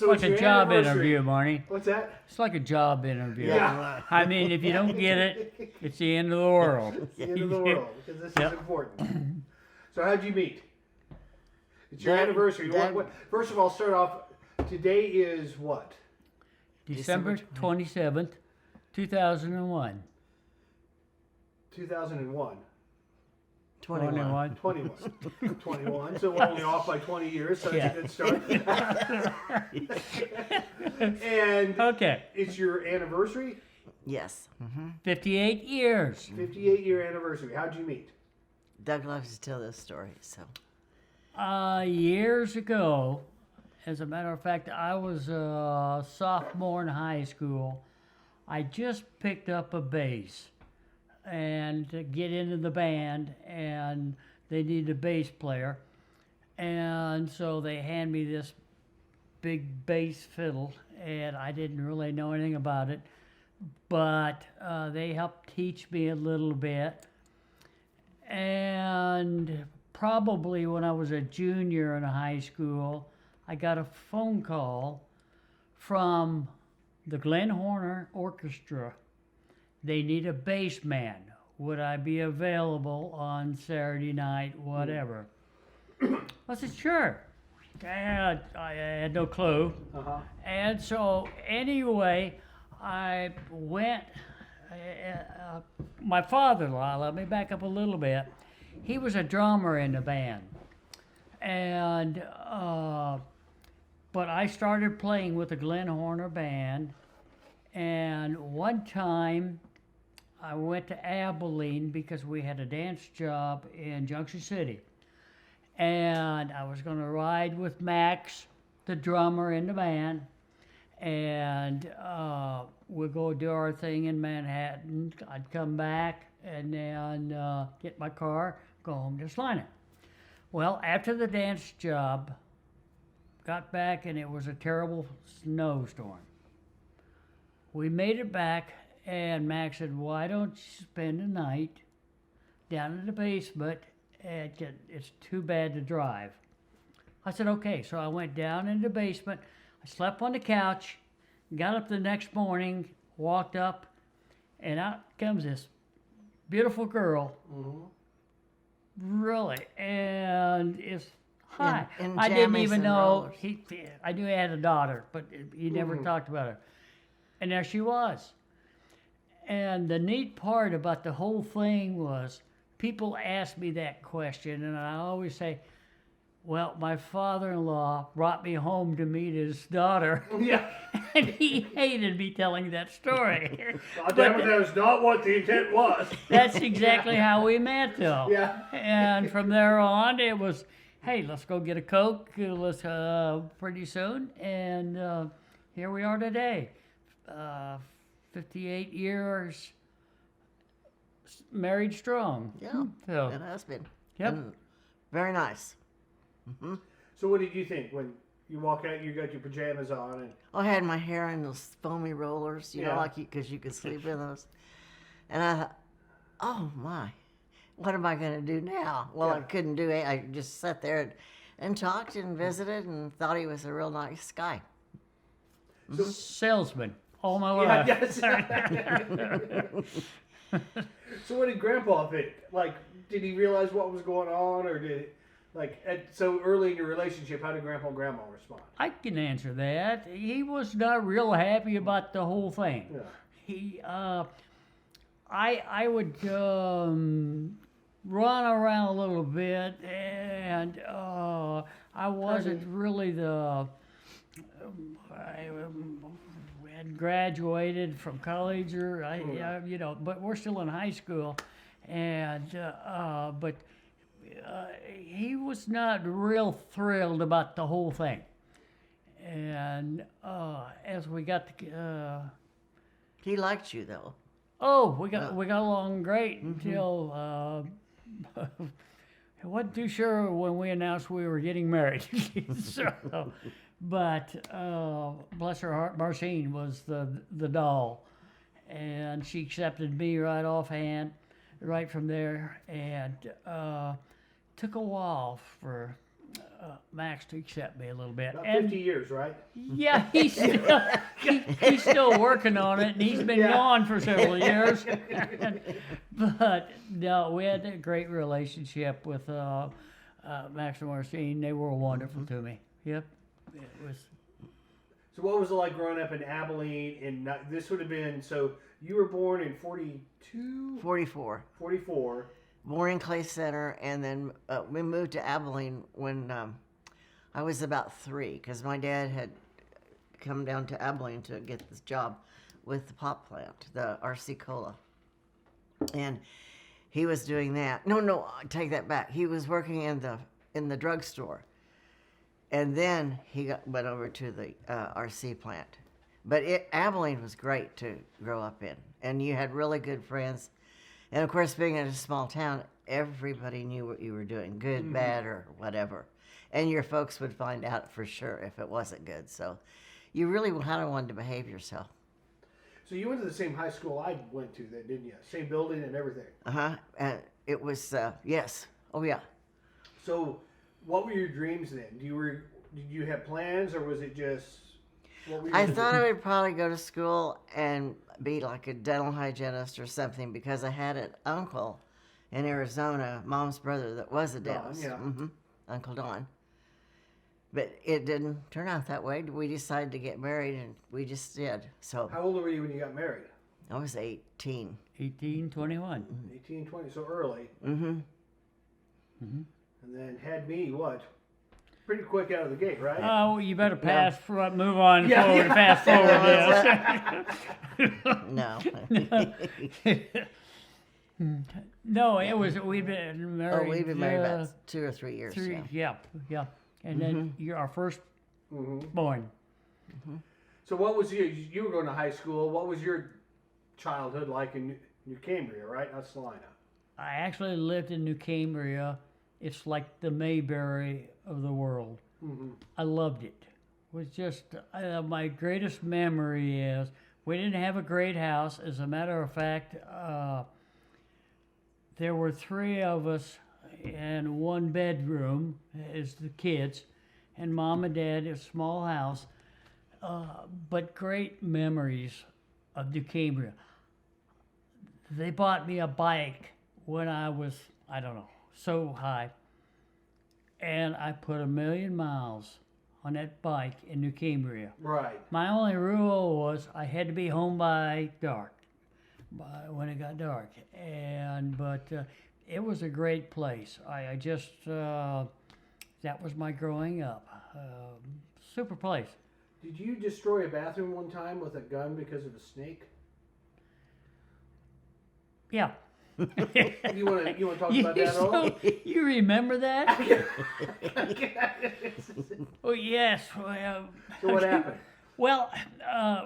So like it's a your job anniversary. interview, Marnie. What's that? It's like a job interview. Yeah. I mean, if you don't get it, it's the end of the world. It's the end of the world because this Yep. is important. So how'd you meet? It's your That- anniversary. that- First of all, start off. Today is what? December 27th, 2001. 2001. 21. 21. 21. So we're only off by 20 years, so that's a good start. And Okay, it's your anniversary? Yes. 58 years. 58-year anniversary. How'd you meet? Doug loves to tell this story, so. Years ago, as a matter of fact, I was a sophomore in high school. I just picked up a bass and to get into the band, and they needed a bass player. And so they hand me this big bass fiddle, and I didn't really know anything about it, but they helped teach me a little bit. And probably when I was a junior in high school, I got a phone call from the Glenn Horner Orchestra. They need a bass man. Would I be available on Saturday night, whatever? I said, sure. And I had no clue. Uh-huh. And so anyway, I went, my father-in-law, let me back up a little bit. He was a drummer in the band. And, but I started playing with the Glenn Horner band. And one time I went to Abilene because we had a dance job in Junction City. And I was going to ride with Max, the drummer in the band, and we'll go do our thing in Manhattan. I'd come back and then get my car, go home to Salina. Well, after the dance job, got back and it was a terrible snowstorm. We made it back, and Max said, why don't you spend the night down in the basement? It's too bad to drive. I said, okay. So I went down in the basement. I slept on the couch, got up the next morning, walked up, and out comes this beautiful girl. Mm-hmm. Really. And it's hi. In I didn't jammies even and know. rollers. I knew he had a daughter, but he never talked about her. And there she was. And the neat part about the whole thing was people ask me that question, and I always say, well, my father-in-law brought me home to meet his daughter. Yeah. And he hated me telling that story. God damn it, that was not what the intent was. That's exactly how we met, though. Yeah. And from there on, it was, hey, let's go get a Coke. Let's pretty soon, and here we are today. 58 years married strong. Yeah, So, it has been. yep. And very nice. So what did you think when you walk out? You got your pajamas on, and I had my hair in those foamy rollers, you know, Yeah. like because you could sleep in those. And I thought, oh my, what am I going to do now? Well, I Yeah. couldn't do it. I just sat there and talked and visited and thought he was a real nice guy. Salesman all my yeah, life. yes. So what did Grandpa think? Like, did he realize what was going on, or did so early in your relationship? How did Grandpa and Grandma respond? I can answer that. He was not real happy about the whole thing. Yeah. He, I would run around a little bit, and I wasn't really I had graduated from college, or but we're still in high school, and but he was not real thrilled about the whole thing. And as we got to He liked you though. we got along great until I wasn't too sure when we announced we were getting married. So, but bless her heart, Marcine was the doll, and she accepted me right offhand, right from there, and took a while for Max to accept me a little bit. About And 50 years, right? yeah, he's still working on it, and he's been Yeah. gone for several years. But no, we had a great relationship with Max and Marcine. They were wonderful to me. Yep, it was. So what was it like growing up in Abilene? And this would have been, so you were born in 42? 44. 44. Born in Clay Center, and then we moved to Abilene when I was about 3, because my dad had come down to Abilene to get this job with the pop plant, the RC Cola. And he was doing that. No, I take that back. He was working in the drugstore. And then he went over to the RC plant. But Abilene was great to grow up in. And you had really good friends. And of course, being in a small town, everybody knew what you were doing, good, bad, or whatever. And your folks would find out for sure if it wasn't good. So you really kind of wanted to behave yourself. So you went to the same high school I went to then, didn't you? Same building and everything. Uh-huh. And it was, yes. Oh, yeah. So what were your dreams then? Did you have plans, or was it just... What were you I gonna thought do? I would probably go to school and be like a dental hygienist or something, because I had an uncle in Arizona, Mom's brother, that was a Don, dentist. yeah. Uncle Don. But it didn't turn out that way. We decided to get married, and we just did. So How old were you when you got married? I was 18. 1821. 18, 20, so early. Mm-hmm. And then had me, what? Pretty quick out of the gate, right? Oh, you better move on Yeah, forward, yeah. fast forward this. No. No, it was, we'd been married. We've been married about 2 or 3 years. Yeah. And then you're our first born. So what was you were going to high school. What was your childhood like in New Cambria, right? Not Salina. I actually lived in New Cambria. It's like the Mayberry of the world. I loved it. It was just, my greatest memory is we didn't have a great house. As a matter of fact, there were 3 of us in 1 bedroom as the kids, and Mom and Dad, a small house, but great memories of New Cambria. They bought me a bike when I was, I don't know, so high, and I put 1,000,000 miles on that bike in New Cambria. Right. My only rule was I had to be home by dark, when it got dark, but it was a great place. I just, that was my growing up. Super place. Did you destroy a bathroom one time with a gun because of a snake? Yeah. You want to talk about that at all? You remember that? Oh, yes. Well, So what happened? well,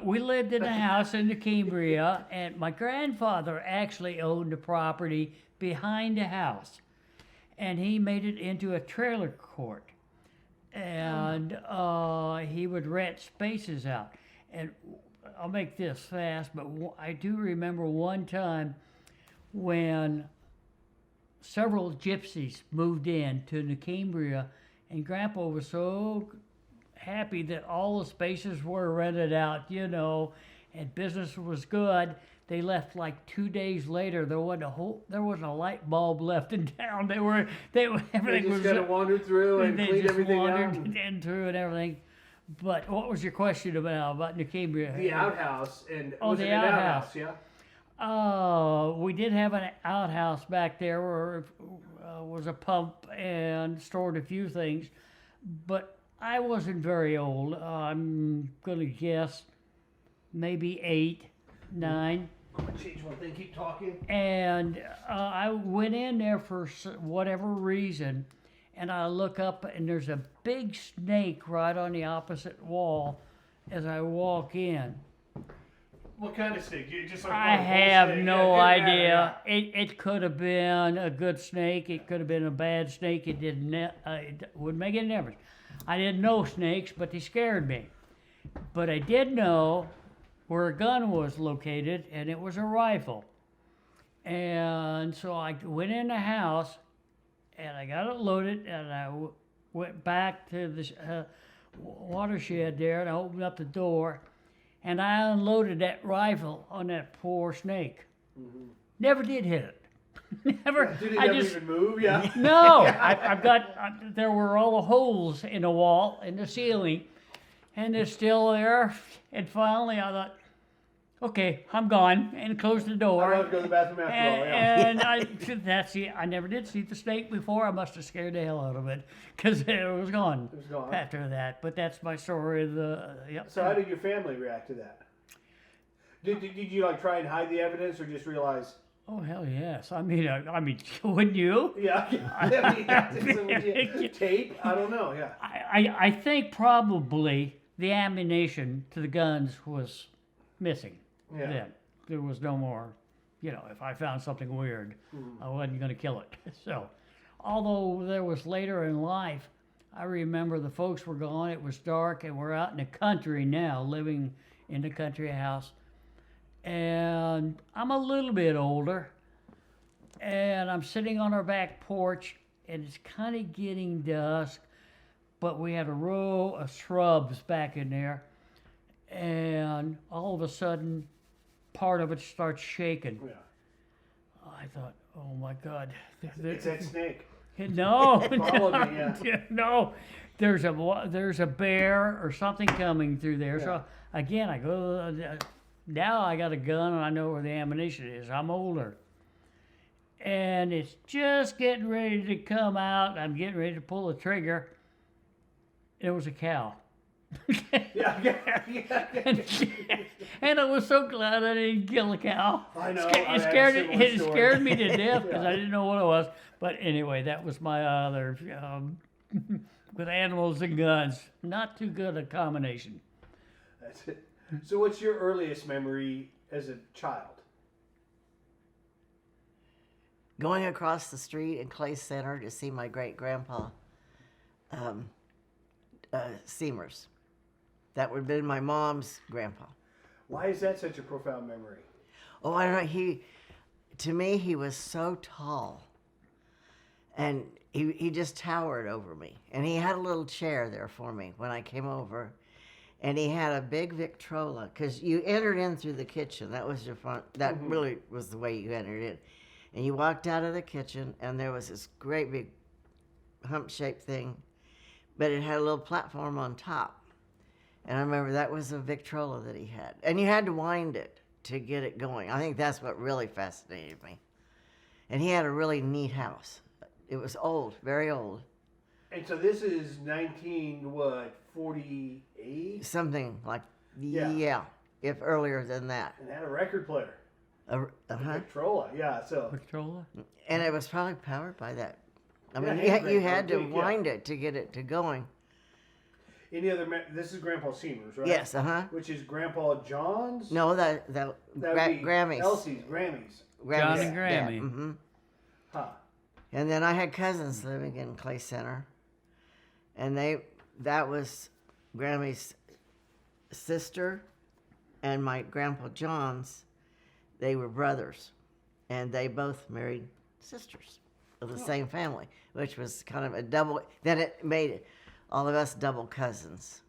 we lived in a house in the Cambria, and my grandfather actually owned the property behind the house, and he made it into a trailer court, and he would rent spaces out. And I'll make this fast, but I do remember one time when several gypsies moved in to New Cambria, and Grandpa was so happy that all the spaces were rented out, and business was good. They left like 2 days later. There wasn't a light bulb left in town. Everything They was just kind of wandered through and they cleaned just everything out. wandered in through and everything. But what was your question about New Cambria? The outhouse, and Oh, was the it an outhouse. Yeah. We did have an outhouse back there where was a pump and stored a few things, but I wasn't very old. I'm gonna guess maybe 8, 9. I'm gonna change one thing. Keep talking. And I went in there for whatever reason, and I look up and there's a big snake right on the opposite wall as I walk in. What kind of snake? You just like I a bull have snake? no Yeah, it didn't idea. matter, It could have been a good snake. It could have been a bad snake. It didn't. It would make any difference. I didn't know snakes, but they scared me. But I did know where a gun was located, and it was a rifle. And so I went in the house, and I got it loaded, and I went back to the watershed there, and I opened up the door, and I unloaded that rifle on that poor snake. Never did hit it. Never. Did it I ever just even move? Yeah. no. I've got. There were all the holes in the wall, in the ceiling, and they're still there. And finally, I thought, okay, I'm gone, and closed the I door. don't have to go to the bathroom after all. Yeah. And I never did see the snake before. I must have scared the hell out of it because it was gone. It was gone. After that. But that's my story. Yep. So how did your family react to that? Did you like try and hide the evidence, or just realize? Oh hell yes! I mean, wouldn't you? Yeah. I mean, so would you tape? I don't know. Yeah. I think probably the ammunition to the guns was missing. Yeah. Then there was no more. If I found something weird, I wasn't going to kill it. So, although there was later in life, I remember the folks were gone. It was dark, and we're out in the country now, living in the country house. And I'm a little bit older, and I'm sitting on our back porch, and it's kind of getting dusk, but we had a row of shrubs back in there, and all of a sudden, part of it starts shaking. Yeah. I thought, oh my God. It's that snake. No, Followed me, yeah. no, there's a bear or something coming through there. Yeah. So again, I go, now I got a gun and I know where the ammunition is. I'm older. And it's just getting ready to come out. I'm getting ready to pull the trigger. It was a cow. Yeah. And I was so glad I didn't kill a cow. I know. It scared me to death because I didn't know what it was. But anyway, that was my other with animals and guns. Not too good a combination. That's it. So, what's your earliest memory as a child? Going across the street in Clay Center to see my great grandpa, Seamers. That would have been my mom's grandpa. Why is that such a profound memory? Oh, I don't know. To me, he was so tall. And he just towered over me. And he had a little chair there for me when I came over. And he had a big Victrola, because you entered in through the kitchen. That was your front. That really was the way you entered in. And you walked out of the kitchen, and there was this great big hump-shaped thing, but it had a little platform on top. And I remember that was a Victrola that he had. And you had to wind it to get it going. I think that's what really fascinated me. And he had a really neat house. It was old, very old. And so this is 1948? Something like, Yeah. yeah, if earlier than that. And had a record player. Uh-huh. Victrola, yeah. So Victrola? And it was probably powered by that. I Yeah, mean, hand you crank, had to I think, yeah. wind it to get it to going. any other? This is Grandpa Seamers, right? Yes, Which is Grandpa John's. No, that That would be Grammys. Elsie's, Grammys. John and Grammy. Mm-hmm. Huh. And then I had cousins living in Clay Center, and that was Grammy's sister and my Grandpa John's. They were brothers, and they both married sisters of the same family, which was kind of a double. Then it made it all of us double cousins.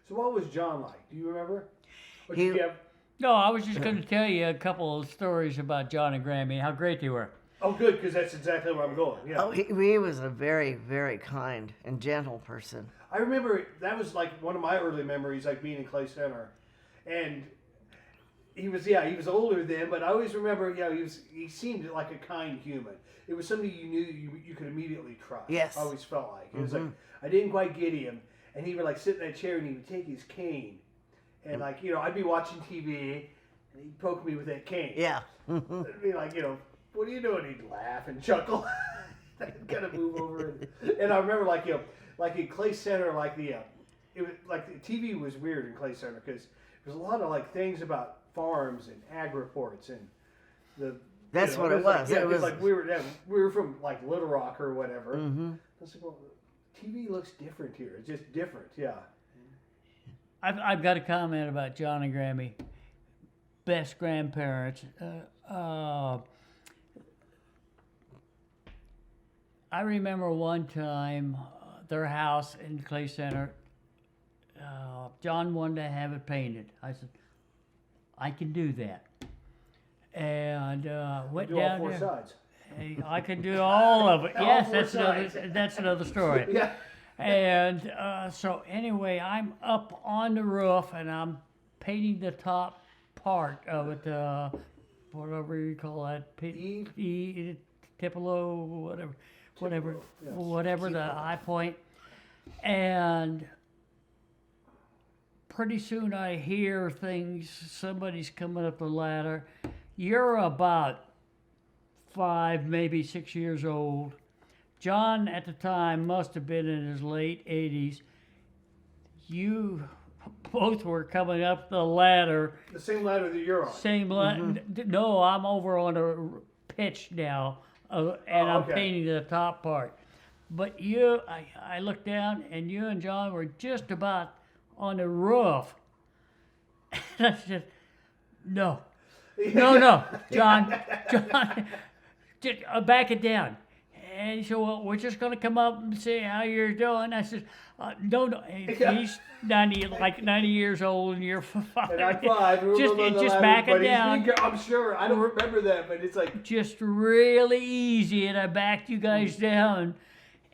So what was John like? Do you remember? Or He- did you have, No, I was just going to tell you a couple of stories about John and Grammy, how great they were. oh, good, because that's exactly where I'm going. Yeah. Oh, he was a very, very kind and gentle person. I remember that was like one of my early memories, like being in Clay Center, and he was older then, but I always remember he seemed like a kind human. It was somebody you knew you could immediately trust. Yes. I always felt like it was like I didn't quite get him, and he would like sit in that chair and he would take his cane, and like I'd be watching TV, and he'd poke me with that cane. Yeah. I'd be like what are you doing? He'd laugh and chuckle. I'd kind of move over, and I remember like in Clay Center, like it was like the TV was weird in Clay Center because there's a lot of like things about farms and ag reports and the. That's what it like, was. yeah, It 'cause, was like we were from like Little Rock or whatever. Mm-hmm. I was like, well, TV looks different here. It's just different, yeah. I've got a comment about John and Grammy. Best grandparents. I remember one time their house in Clay Center. John wanted to have it painted. I said, I can do that. And went Do all down four there. sides. Hey, I can do all of it. All Yes, four that's another story. Yeah. And so anyway, I'm up on the roof and I'm painting the top part of it, whatever you call that, Tipolo, whatever the high point. And pretty soon I hear things. Somebody's coming up the ladder. You're about 5, maybe 6 years old. John at the time must have been in his late 80s. You both were coming up the ladder. The same ladder that you're on. Same ladder. No, I'm over on a pitch now, and I'm okay. painting the top part. But I looked down, and you and John were just about on the roof. And I said, no, John, just, back it down. And he said, well, we're just going to come up and see how you're doing. I said, no. He's 90 years old, and you're 5. And I'm 5. Just back it down. I'm sure. I don't remember that, but it's like... Just really easy, and I backed you guys down.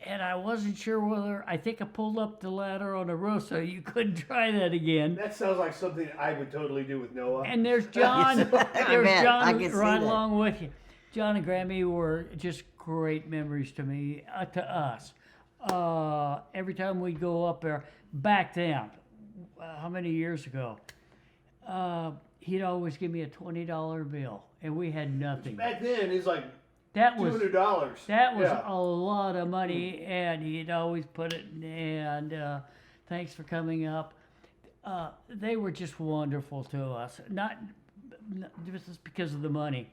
And I wasn't sure whether, I think I pulled up the ladder on the roof so you couldn't try that again. That sounds like something I would totally do with Noah. And there's John. There's bet. John I can see right that. along with you. John and Grammy were just great memories to me, to us. Every time we'd go up there, back then, how many years ago, he'd always give me a $20 bill, and we had nothing. Back then, it's like That was $200. That was Yeah. a lot of money, and he'd always put it in, and thanks for coming up. They were just wonderful to us, not just because of the money.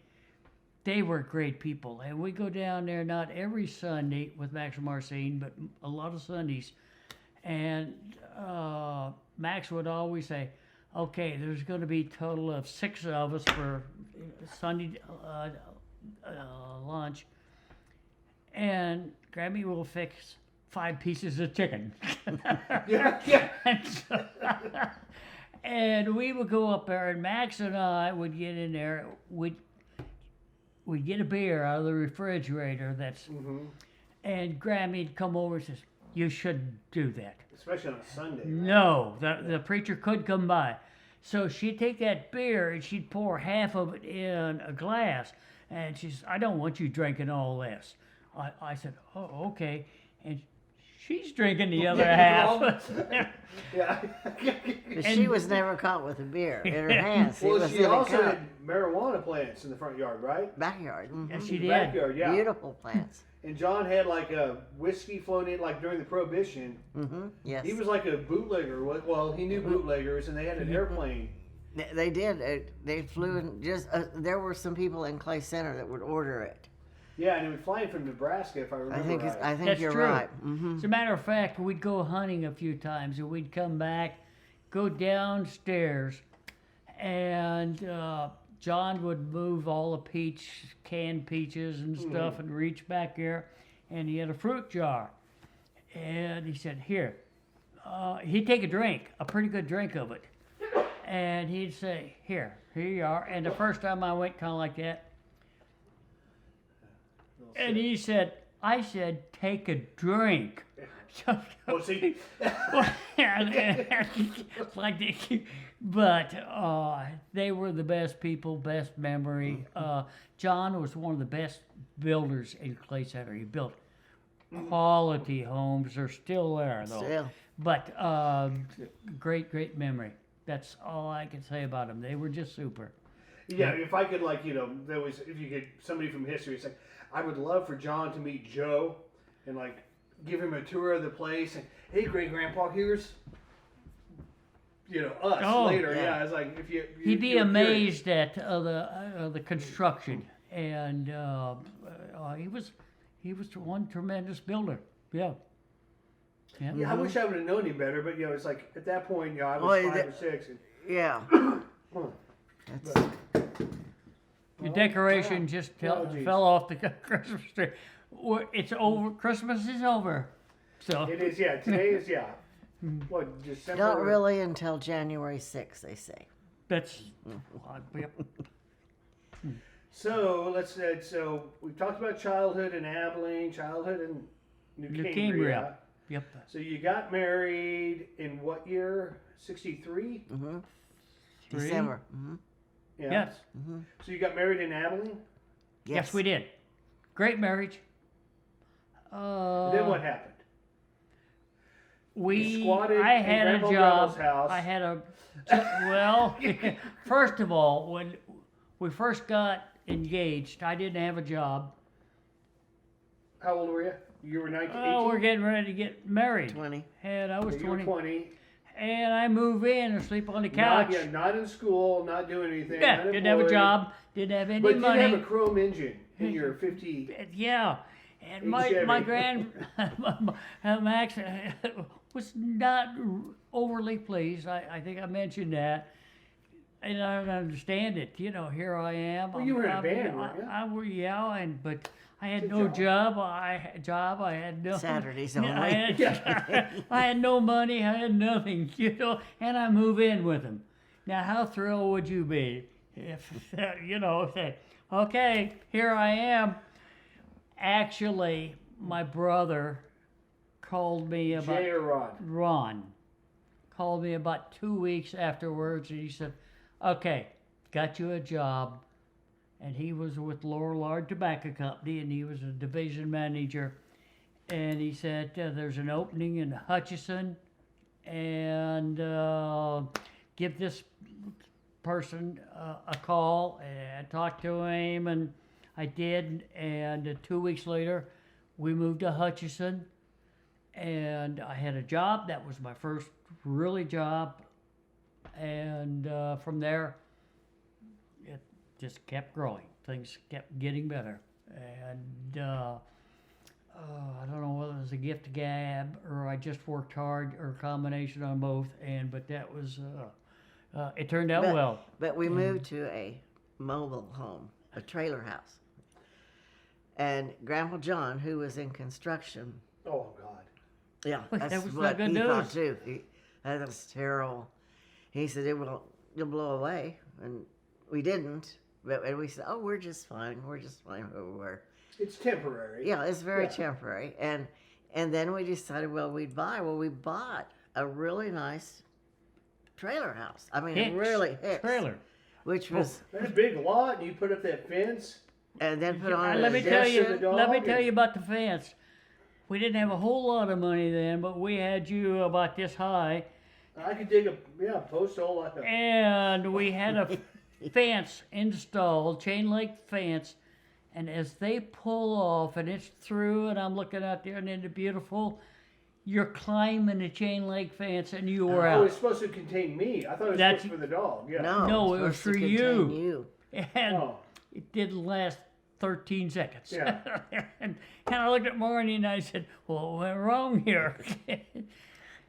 They were great people, and we go down there not every Sunday with Max and Marcine, but a lot of Sundays. And Max would always say, okay, there's going to be a total of 6 of us for Sunday lunch, and Grammy will fix 5 pieces of chicken. Yeah. And we would go up there, and Max and I would get in there. We'd get a beer out of the refrigerator. And Grammy'd come over and says, "You shouldn't do that." Especially on a Sunday. Right? No, the preacher could come by. So she'd take that beer and she'd pour half of it in a glass. And she says, "I don't want you drinking all this." I said, "Oh, okay." And she's drinking the other half. Yeah. But she was never caught with a beer in her hands. It Well, was she in a also cup. had marijuana plants in the front yard, right? Backyard. Yes, she did. Backyard, yeah. Beautiful plants. And John had like a whiskey flown in like during the Prohibition. Yes. He was like a bootlegger. Well, he knew bootleggers, and they had an airplane. They did. They flew in. Just there were some people in Clay Center that would order it. Yeah, and it was flying from Nebraska, if I remember right. I think That's you're true. right. As a matter of fact, we'd go hunting a few times, and we'd come back, go downstairs, and John would move all the canned peaches and stuff, and reach back there, and he had a fruit jar, and he said, "Here." He'd take a drink, a pretty good drink of it, and he'd say, "Here you are." And the first time I went kind of like that, and he said, I said, "Take a drink." Oh, see? But they were the best people, best memory. John was one of the best builders in Clay Center. He built quality homes. They're still there, though. Still. But great memory. That's all I can say about them. They were just super. Yeah, if I could, like, there was, if you could, somebody from history, it's like, I would love for John to meet Joe and, like, give him a tour of the place. And, hey, great-grandpa, here's, us later. Yeah, it's like, if you He'd be you're amazed at the construction, and he was one tremendous builder. Yeah. Yeah. Yeah, I wish I would have known him better, but it's like at that point, I was Well, 5 or 6. And, Yeah. That's, Your decoration just Oh, geez. fell off the Christmas tree. It's over. Christmas is over. So It is, yeah. Today is, yeah. What, December? Not really until January 6th, they say. that's yep. So so we've talked about childhood in Abilene, childhood in New New Cambria. Cambria. Yep. So you got married in what year? 63? Mm-hmm. Three? December. Mm-hmm. Yeah. Yes. Mm-hmm. So you got married in Abilene? Yes, we did. Great marriage. Then what happened? You squatted I in had a Grandpa job. Rebel's house. I had a well. First of all, when we first got engaged, I didn't have a job. How old were you? You were 19, Oh, we're 18? getting ready to get married. 20. And I was You were 20. 20. And I move in and sleep on the couch. Not in school, not doing anything. Yeah, didn't have a unemployed. job, didn't have any But money. did have a chrome engine in your 50. Yeah, and Big my Chevy. Max was not overly pleased. I think I mentioned that, and I don't understand it. You know, here I am. Well, you were in a band, weren't you? But I had Good no job. job. I had no Saturdays I only. had, I had no money. I had nothing. You know, and I move in with him. Now, how thrilled would you be if say, okay, here I am. Actually, my brother called me about Jay or Ron? Ron called me about 2 weeks afterwards, and he said, "Okay, got you a job." And he was with Lorillard Tobacco Company, and he was a division manager. And he said, "There's an opening in Hutchinson, and give this person a call." And I talked to him, and I did. And 2 weeks later, we moved to Hutchinson, and I had a job. That was my first really job. And from there, it just kept growing. Things kept getting better. And I don't know whether it was a gift of gab or I just worked hard or a combination on both. But that was, it turned out well. But we moved to a mobile home, a trailer house. And Grandpa John, who was in construction, Oh, God. yeah, Wait, that's that was what not good he thought news. too. That was terrible. He said, it'll blow away. And we didn't. And we said, oh, we're just fine. We're just fine where we were. It's temporary. Yeah, it's very Yeah. temporary. And then we decided, we bought a really nice trailer house. I mean, Hicks really trailer. which was, That big lot, and you put up that fence. and then put on Let a me tell addition you. to the Let me dog tell and- you about the fence. We didn't have a whole lot of money then, but we had you about this high, I could dig a post hole like a. and we had a fence installed, chain link fence. And as they pull off, and it's through, and I'm looking out there, and it's beautiful. You're climbing the chain link fence, and you were Oh, out. it's supposed to contain me. I thought it was That's- supposed for the dog. Yeah. No, it's it was supposed to for you. contain you. And Oh. it didn't last 13 seconds. Yeah. and I looked at Marnie and I said, "What went wrong here?"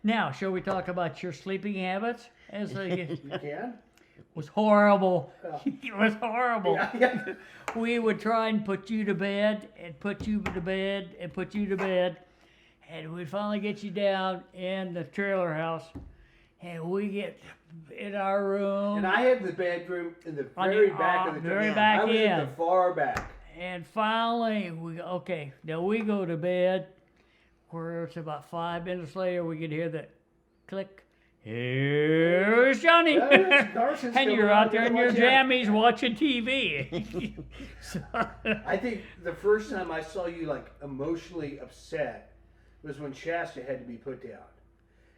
Now, shall we talk about your sleeping habits? As You can? was horrible. Yeah. It was horrible. Yeah. We would try and put you to bed, and put you to bed, and put you to bed, and we'd finally get you down in the trailer house, and we get in our room. And I had the bedroom in the On the- very back of the very trailer. back I was in end. the far back. And finally, now we go to bed, where it's about 5 minutes later, we can hear that click. Here's Johnny. Yeah, it's Carson's And you're coming out out there to in your watch out. jammies watching TV. So, I think the first time I saw you like emotionally upset was when Shasta had to be put down.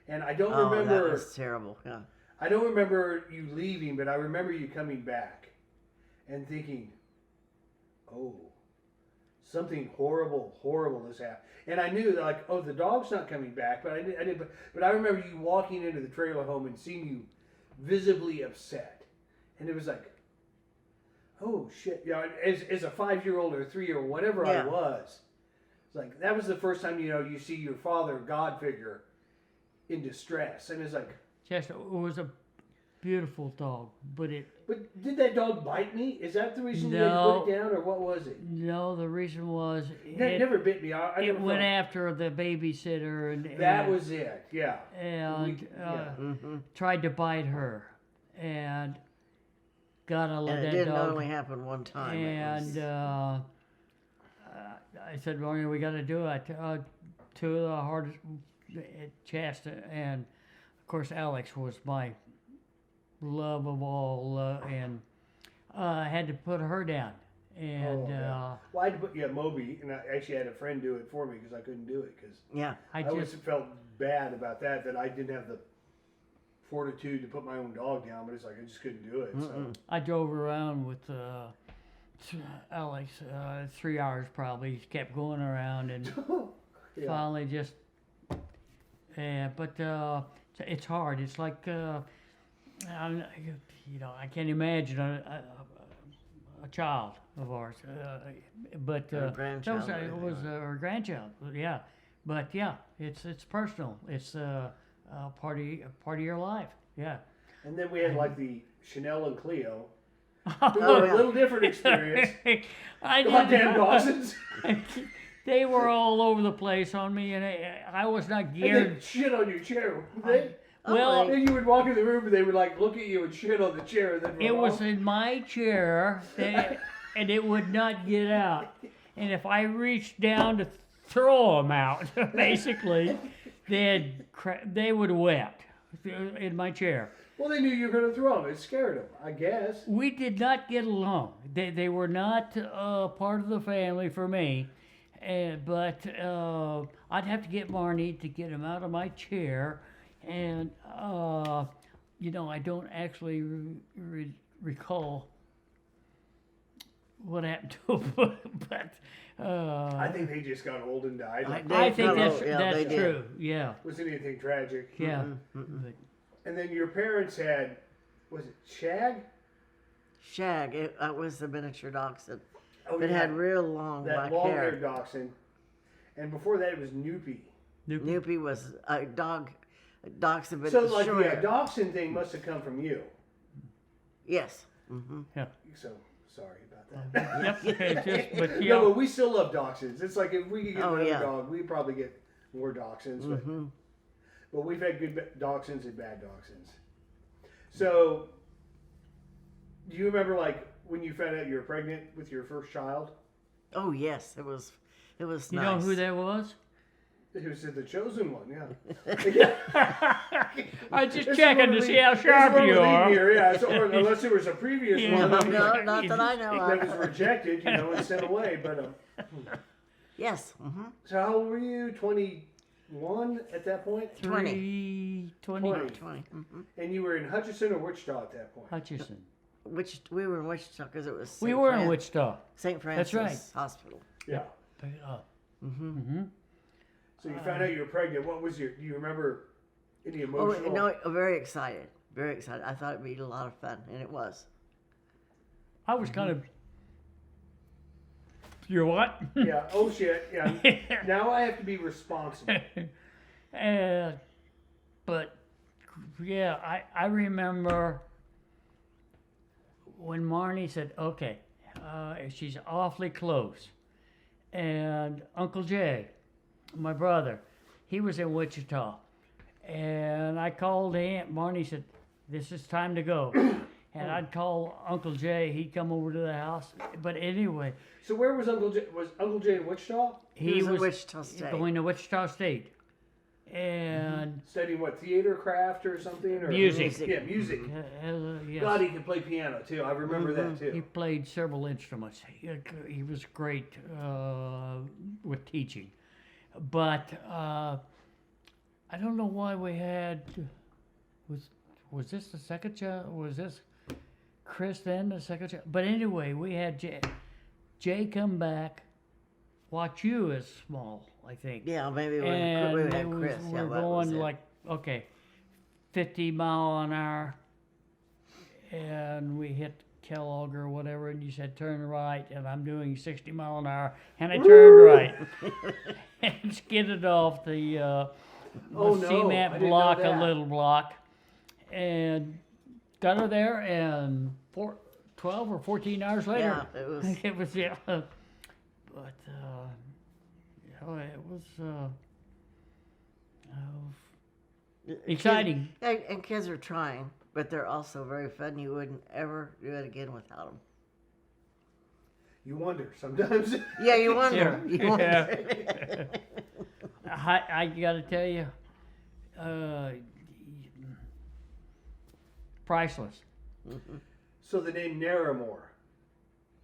And I don't Oh, that remember was terrible. Yeah. I don't remember you leaving, but I remember you coming back and thinking, "Oh, something horrible has happened." And I knew that, like, oh, the dog's not coming back, but I did. But I remember you walking into the trailer home and seeing you visibly upset, and it was like, "Oh shit!" You know, as a 5-year-old or a 3-year-old, whatever I Yeah. was, it's like that was the first time you see your father, God figure, in distress, and it's like, just it was a beautiful dog, but But did that dog bite me? Is that the reason you had to No. put it down, or what was it? no, the reason was It never bit me. I it never went felt- after the babysitter That and, was it. Yeah. and yeah. tried to bite her, and gotta let And it that didn't dog. only happen one time. And I said, Ronnie, we got to do it. Two of the hardest chest, and of course Alex was my love of all, and I had to put her down. And yeah. Well, I had to put Moby, and I actually had a friend do it for me because I couldn't do it because yeah. I I always just felt bad about that I didn't have the fortitude to put my own dog down, but it's like I just couldn't do it. So I drove around with Alex 3 hours probably. He kept going around and yeah. finally just but it's hard. It's like I can't imagine a child of ours, but Or a grandchild those, or it was her grandchild. Yeah, but yeah, it's personal. It's part of your life. Yeah. And then we had like the Chanel and Cleo. Oh, A yeah. little different experience. I Goddamn didn't. Dawsons. They were all over the place on me, and I was not And geared. they shit on your chair. They, Well, then you would walk in the room and they would like look at you and shit on the chair. And then run it was off. in my chair, and it would not get out. And if I reached down to throw them out, basically, they would wet in my chair. Well, they knew you were going to throw them. It scared them, I guess. We did not get along. They were not part of the family for me. But I'd have to get Marnie to get him out of my chair. And, I don't actually recall what happened to him. But I think they just got old and died. I think that's they did. true. Yeah. Wasn't anything tragic. Yeah. Mm-hmm. And then your parents had, was it Shag? Shag. It was the miniature dachshund. Oh, It yeah. had real long That black long-haired hair. dachshund. And before that, it was Noopy. Noopy was a dog. Dachshund, but So, like, shorter. the dachshund thing must have come from you. Yes. Mm-hmm. So, sorry about that. Yep. But No, yeah. but we still love dachshunds. It's like if we could get Oh, another yeah. dog, we'd probably get more dachshunds. But we've had good dachshunds and bad dachshunds. So, do you remember like when you found out you were pregnant with your first child? Oh yes, it was. It was. You nice. know who that was? It was the chosen one, yeah. I was just It's checking one to of see the- how it's sharp one you of the are. Here, yeah, or unless there was a previous Yeah. one No, not that I know that was of. rejected, and sent away. But Yes. Mm-hmm. so how old were you? 21 at that point, 20. 20. 20. Mm-hmm. And you were in Hutchinson or Wichita at that point. Hutchison. Which we were in Wichita because it was. We were in Wichita. St. Francis right. Hospital. Yeah. Pick it up. So you found out you were pregnant. What was your? Do you remember any Oh emotional? no! Very excited. Very excited. I thought it'd be a lot of fun, and it was. I was kind of. You're what? Yeah. Oh shit. Yeah. Now I have to be responsible. But yeah, I remember when Marnie said, "Okay, she's awfully close," and Uncle Jay, my brother, he was in Wichita, and I called him. Marnie said, "This is time to go." And I'd call Uncle Jay. He'd come over to the house. But anyway, So where was Uncle Jay? Was Uncle Jay in Wichita? He was in Wichita State. going to Wichita State, and Studying what, theater craft or something? Or Music. Yeah, music. yes. God, he could play piano too. I remember that He too. played several instruments. He was great with teaching. But I don't know why we had. Was this the second child? Was this Chris then the second child? But anyway, we had Jay come back, watch you as small, I think. Yeah, maybe when And we it had was, Chris. Yeah, we're that was going it. like, okay, 50 mile an hour, and we hit Kellogg or whatever, and you said turn right, and I'm doing 60 mile an hour, and I turned right, and skidded off the Oh, no, I cement didn't know block, a that. little block, and got her there, and 12 or 14 hours later, Yeah, it was. it was yeah. But it was exciting. And kids are trying, but they're also very fun. You wouldn't ever do it again without them. You wonder sometimes. Yeah, you wonder. Yeah. You wonder. I got to tell you, priceless. So the name Narramore,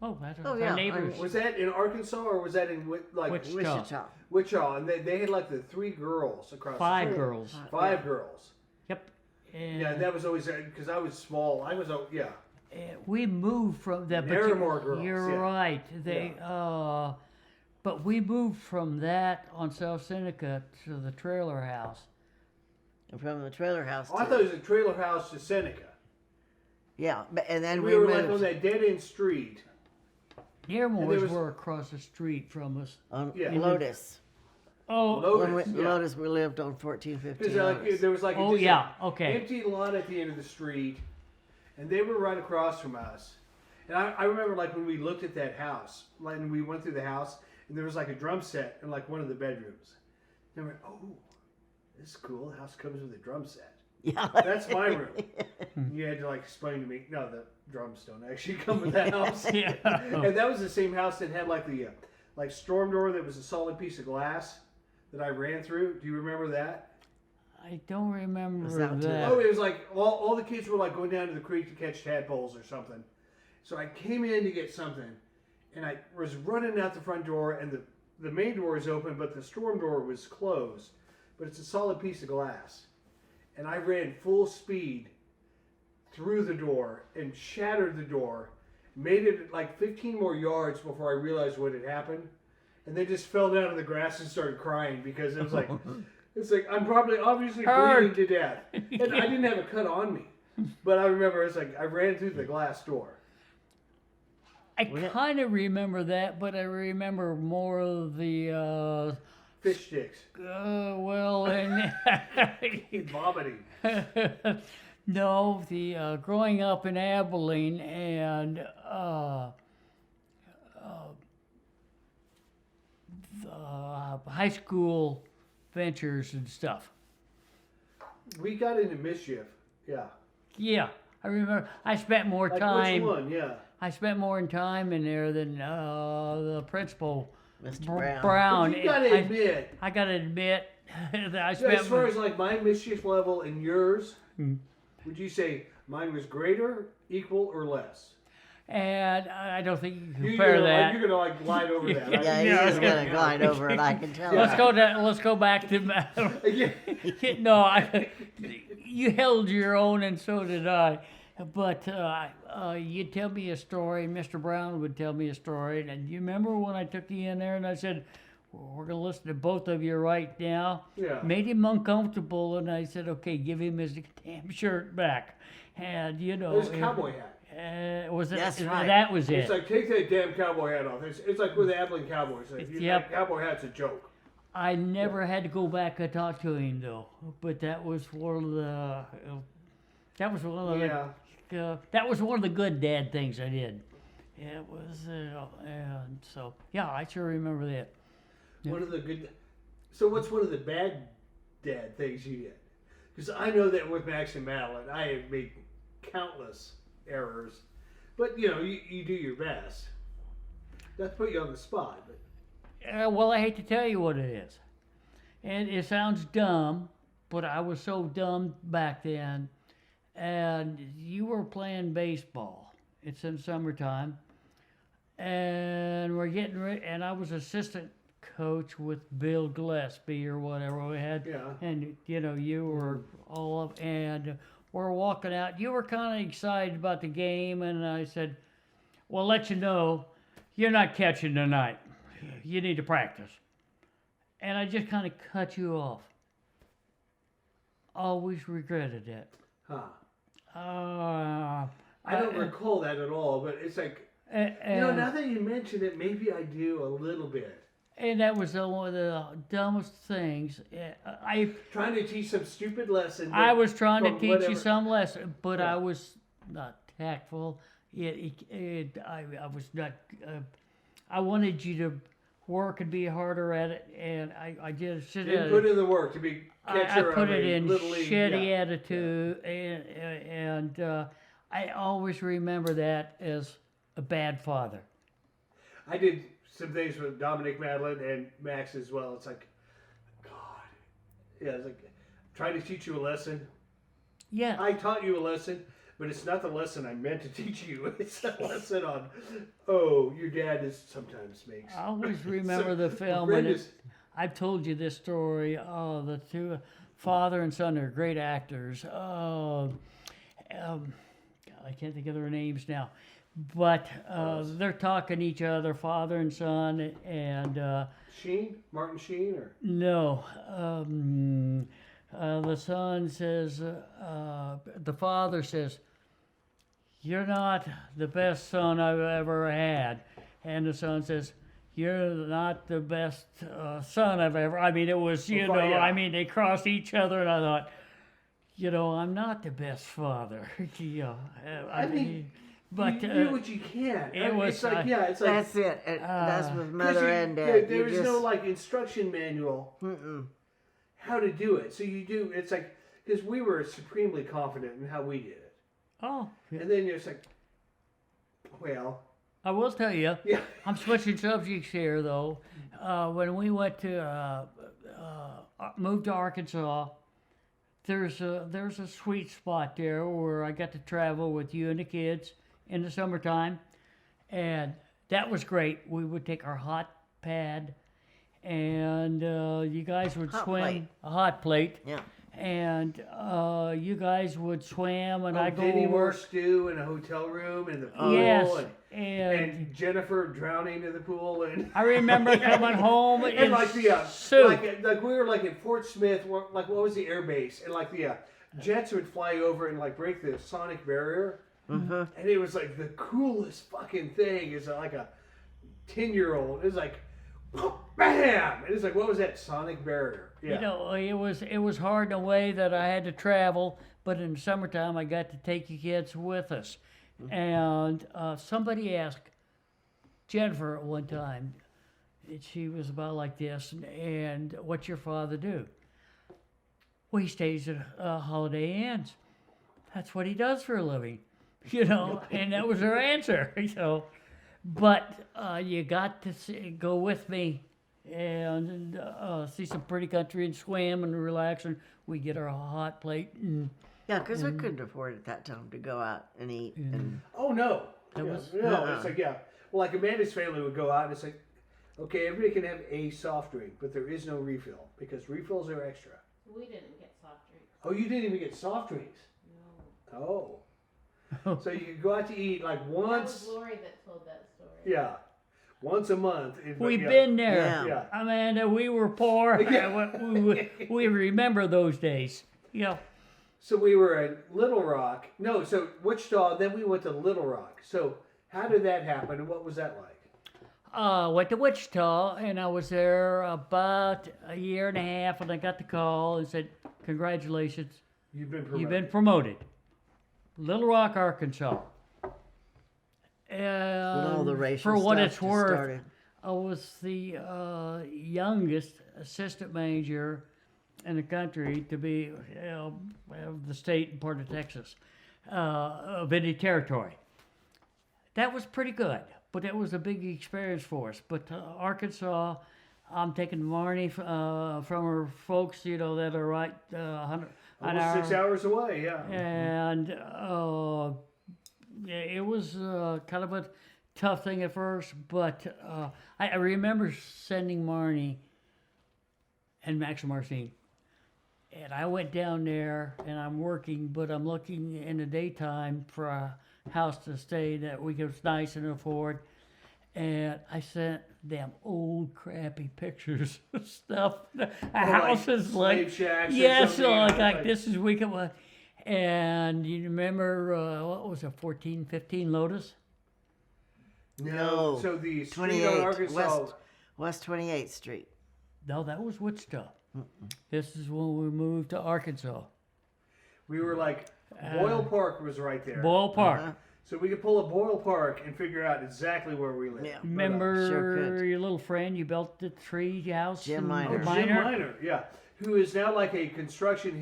Oh, that's Oh, our yeah, neighbors. was that in Arkansas or was that in Wichita. Wichita. Wichita? And they had like the 3 girls across. Five the street. girls. 5 girls. Yep. And Yeah, that was always because I was small. I was yeah. we moved from that. Narramore girls, You're yeah. right. But we moved from that on South Seneca to the trailer house. And from the trailer house. Oh, I thought it was a trailer house to Seneca. Yeah, and then We we were moved like on that dead end street. Narramore's were across the street from us. on Yeah. Lotus. Oh, Lotus, yeah. Lotus, we lived on 1415 Because Lotus. there was like oh just yeah. an Okay. empty lot at the end of the street, and they were right across from us. And I remember like when we looked at that house, like when we went through the house, and there was like a drum set in like one of the bedrooms. And we went, oh, this is cool. The house comes with a drum set. Yeah. That's my room. You had to like explain to me, no, the drums don't actually come with the house. Yeah. And that was the same house that had like the like storm door that was a solid piece of glass that I ran through. Do you remember that? I don't remember Was that too that. Oh, it was like all the kids were like going down to the creek to catch tadpoles or something. So I came in to get something, and I was running out the front door, and the main door is open, but the storm door was closed. But it's a solid piece of glass. And I ran full speed through the door and shattered the door, made it like 15 more yards before I realized what had happened, and then just fell down in the grass and started crying because it was like, it's like I'm probably obviously Hurt. bleeding to death, and I didn't have a cut on me, but I remember it's like I ran through the glass door. I kind of remember that, but I remember more of the Fish sticks, well, and vomiting. no, the growing up in Abilene and the high school ventures and stuff. We got into mischief, yeah. Yeah, I remember. I spent more Like time. which one? Yeah. I spent more time in there than the principal, Mr. Brown. Brown. But you gotta admit, I gotta admit that I as spent. far as like my mischief level and yours, Hmm. would you say mine was greater, equal, or less? And I don't think you can You're compare gonna, that. You're gonna like glide over that. Right? Yeah, Yeah. he's going to glide over it, I can tell. Yeah. Let's go back to Yeah. no. You held your own, and so did I. But you'd tell me a story, and Mr. Brown would tell me a story. And you remember when I took you in there and I said, we're going to listen to both of you right now? Yeah. Made him uncomfortable, and I said, okay, give him his damn shirt back. And, you know. It was a cowboy hat. Was it? That's right. That was it. It's like, take that damn cowboy hat off. It's like with the Abilene Cowboys. Like, Yep. that cowboy hat's a joke. I never had to go back and talk to him, though. But that was one of the. That was one of the. Yeah. That was one of the good dad things I did. It was, and so yeah, I sure remember that. One of the good. So what's one of the bad dad things you did? Because I know that with Max and Madeline, I have made countless errors, but you know, you do your best. Not to put you on the spot, but Well, I hate to tell you what it is, and it sounds dumb, but I was so dumb back then. And you were playing baseball. It's in summertime, and we're getting ready. And I was assistant coach with Bill Gillespie or whatever we had. Yeah. And you know, you were all up, and we're walking out. You were kind of excited about the game, and I said, "Well, let you know, you're not catching tonight. You need to practice." And I just kind of cut you off. Always regretted that. huh? Uh, I don't recall that at all. But it's like, and, you know, now that you mention it, maybe I do a little bit. and that was one of the dumbest things. I Trying to teach some stupid lesson. I was trying to from teach whatever. you some lesson, but Yeah. I was not tactful. I was not. I wanted you to work and be harder at it, and I just Didn't put in the work to be catcher I put of it a in little league. shitty Yeah. attitude, and I always remember that as a bad father. I did some things with Dominic Madeline and Max as well. It's like, God, yeah, it's like trying to teach you a lesson. Yeah. I taught you a lesson, but it's not the lesson I meant to teach you. It's a lesson on, oh, your dad is sometimes makes. I always remember the film. I've told you this story. Oh, the two, father and son, are great actors. God, I can't think of their names now. But they're talking to each other, father and son, and Sheen? Martin Sheen? Or no. The son says, the father says, "You're not the best son I've ever had." And the son says, "You're not the best son I've ever." I mean, it was, you know, yeah. I mean, they crossed each other, and I thought, you know, I'm not the best father. You know, I mean, but you do what you can. was, it's like, yeah, it's like. That's it. That's with 'cause mother and dad. There You was just, no like instruction manual how to do it. So you do, it's like, because we were supremely confident in how we did it. oh, yeah. And then you're just like, well, I will tell you, yeah. I'm switching subjects here, though. When we went to moved to Arkansas, there's a sweet spot there where I got to travel with you and the kids in the summertime, and that was great. We would take our hot pad, and you guys would Hot swim plate. a hot plate, yeah. and you guys would swim, and I go Denny Moore work. stew in a hotel room in the pool. Yes, And Jennifer drowning in the pool, and I remember coming home and in like the soup. like we were like in Fort Smith, like what was the air base, and like the jets would fly over and like break the sonic barrier, and it was like the coolest fucking thing. Is like a 10-year-old. It was like, bam! It was like, what was that sonic barrier? Yeah. You know, it was hard in a way that I had to travel, but in the summertime I got to take you kids with us. And somebody asked Jennifer at one time, and she was about like this, and what's your father do? Well, he stays at Holiday Inns. That's what he does for a living, you know, and that was her answer. So, but you got to go with me and see some pretty country and swim and relax, and we get our hot plate and Yeah, because we couldn't afford at that time to go out and eat. And Oh no. That Yeah, was- no. It's like, yeah. Well, like Amanda's family would go out, and it's like, okay, everybody can have a soft drink, but there is no refill because refills are extra. We didn't get soft drinks. Oh, you didn't even get soft drinks. No. Oh. So you could go out to eat like That was once. Lori that told that story. Yeah. Once a month. we've yeah. been there. Yeah. Yeah. Amanda, we were poor. Yeah. we remember those days. You know, So we were in Little Rock. No, so Wichita, then we went to Little Rock. So how did that happen, and what was that like? went to Wichita, and I was there about a year and a half, and I got the call and said, "Congratulations, You've been promoted. you've been promoted." Little Rock, Arkansas. And all the racial for what stuff it's just worth, started. I was the youngest assistant manager in the country to be of the state and part of Texas, of any territory. That was pretty good, but that was a big experience for us. But Arkansas, I'm taking Marnie from her folks, you know, that are right 100 an Almost hour. 6 hours away, yeah. And yeah, it was kind of a tough thing at first, but I remember sending Marnie and Max and Marcine. And I went down there, and I'm working, but I'm looking in the daytime for a house to stay that we could nice and afford. And I sent them old crappy pictures of stuff. Houses slave like shacks or yes, something, like, like- this is we can. And you remember what was it, 15 Lotus? No. So the street 28 on Arkansas. West 28th Street. No, that was Wichita. This is when we moved to Arkansas. We were like Boyle Park was right there. Boyle Park. So we could pull up Boyle Park and figure out exactly where we live. Yeah. Remember Sure could. your little friend you built the tree house? Jim in Miner. Oh, Jim Miner, yeah. Who is now like a construction,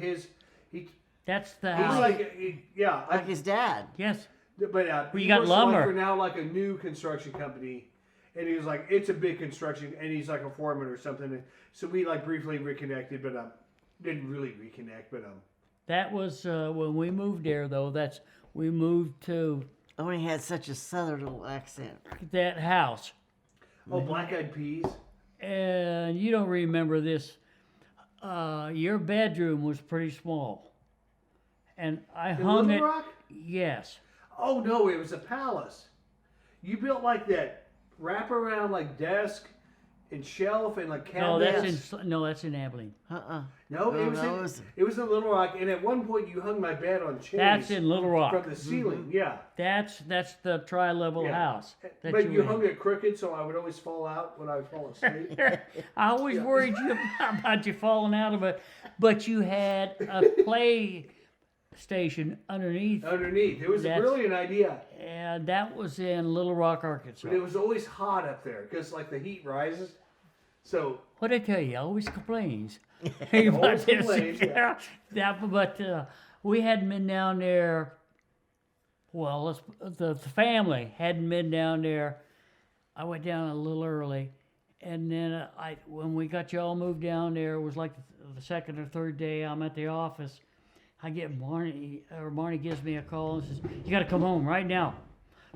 That's the he's house. like, yeah. Like his dad. Yes. But We he got works lumber. Like for now like a new construction company. And he was like, it's a big construction, and he's like a foreman or something. And so we like briefly reconnected, but didn't really reconnect. But That was when we moved there, though. We moved to Oh, he had such a southern little accent. that house, Black Eyed Peas. and you don't remember this. Your bedroom was pretty small, and I In hung Little it. Rock? Yes. Oh no, it was a palace. You built like that wraparound like desk and shelf and like No, cabinets. that's in Abilene. No, No, it was in Little Rock, and at one point you hung my bed on chains. That's in Little Rock. from the ceiling. Yeah, That's the tri-level Yeah. house. That but you had. hung it crooked, so I would always fall out when I would fall asleep. I always worried you about you falling out of it, but you had a play station underneath, Underneath, it was a That's- brilliant idea, and that was in Little Rock, Arkansas. but it was always hot up there because like the heat rises. So What I tell you, always complains. Always About this. complains, yeah. But we hadn't been down there. Well, the family hadn't been down there. I went down a little early, and then when we got y'all moved down there, it was like the second or third day. I'm at the office. I get Marnie gives me a call and says, "You got to come home right now,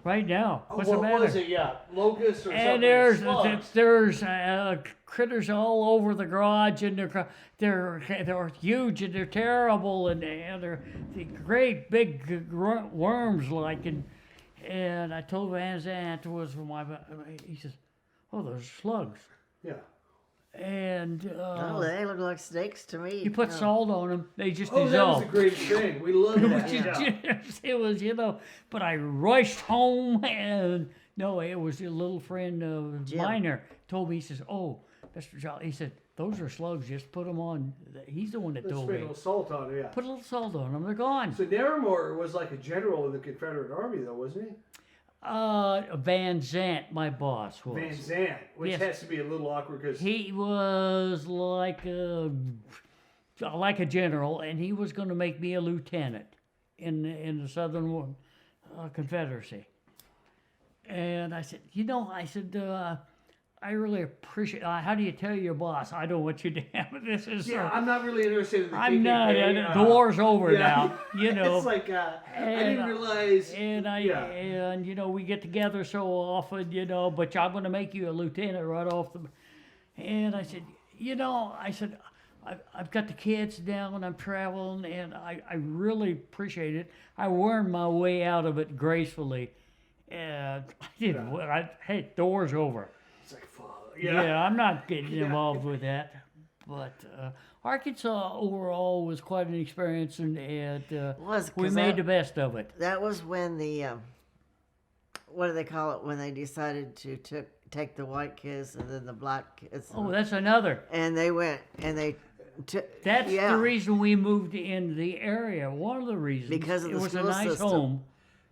right now. What's what the matter?" was it? Yeah, locusts or And something. there's slugs. critters all over the garage, and they're huge and they're terrible, and they're great big worms like. And I told Van Zant was he says, "Oh, those slugs." Yeah. And Oh, they look like snakes to me. you put salt on them, they just Oh, that was dissolve. the greatest thing. We loved that. Yeah. It was, but I rushed home, and no, it was a little friend of Jim. Miner told me, he says, "Oh, Mr. Jolly," he said, "those are slugs, just put them on." He's the one that Let's told sprinkle me. salt on it, yeah. Put a little salt on them, they're gone. So Naramore was like a general in the Confederate Army, though, wasn't he? Van Zant, my boss, was. Van Zandt, which Yes. has to be a little awkward because He was like a general, and he was going to make me a lieutenant in the Southern Confederacy. And I said, I really appreciate. How do you tell your boss? I don't want you to have this. Is I'm not really interested in the I'm not. KKK, The war's over yeah. now. It's like I And, didn't realize. And we get together so often, but I'm going to make you a lieutenant right off the. And I said, I've got the kids now and I'm traveling, and I really appreciate it. I wormed my way out of it gracefully, and I didn't. Hey, the war's over. It's like fuck. Yeah, I'm not getting involved with that. But Arkansas overall was quite an experience, and Was, 'cause we made that- the best of it. That was when the what do they call it when they decided to take the white kids and then the black kids. Oh, that's another. And they went and they took. That's yeah, the reason we moved into the area. One of the reasons. Because of it the was a school nice system. home,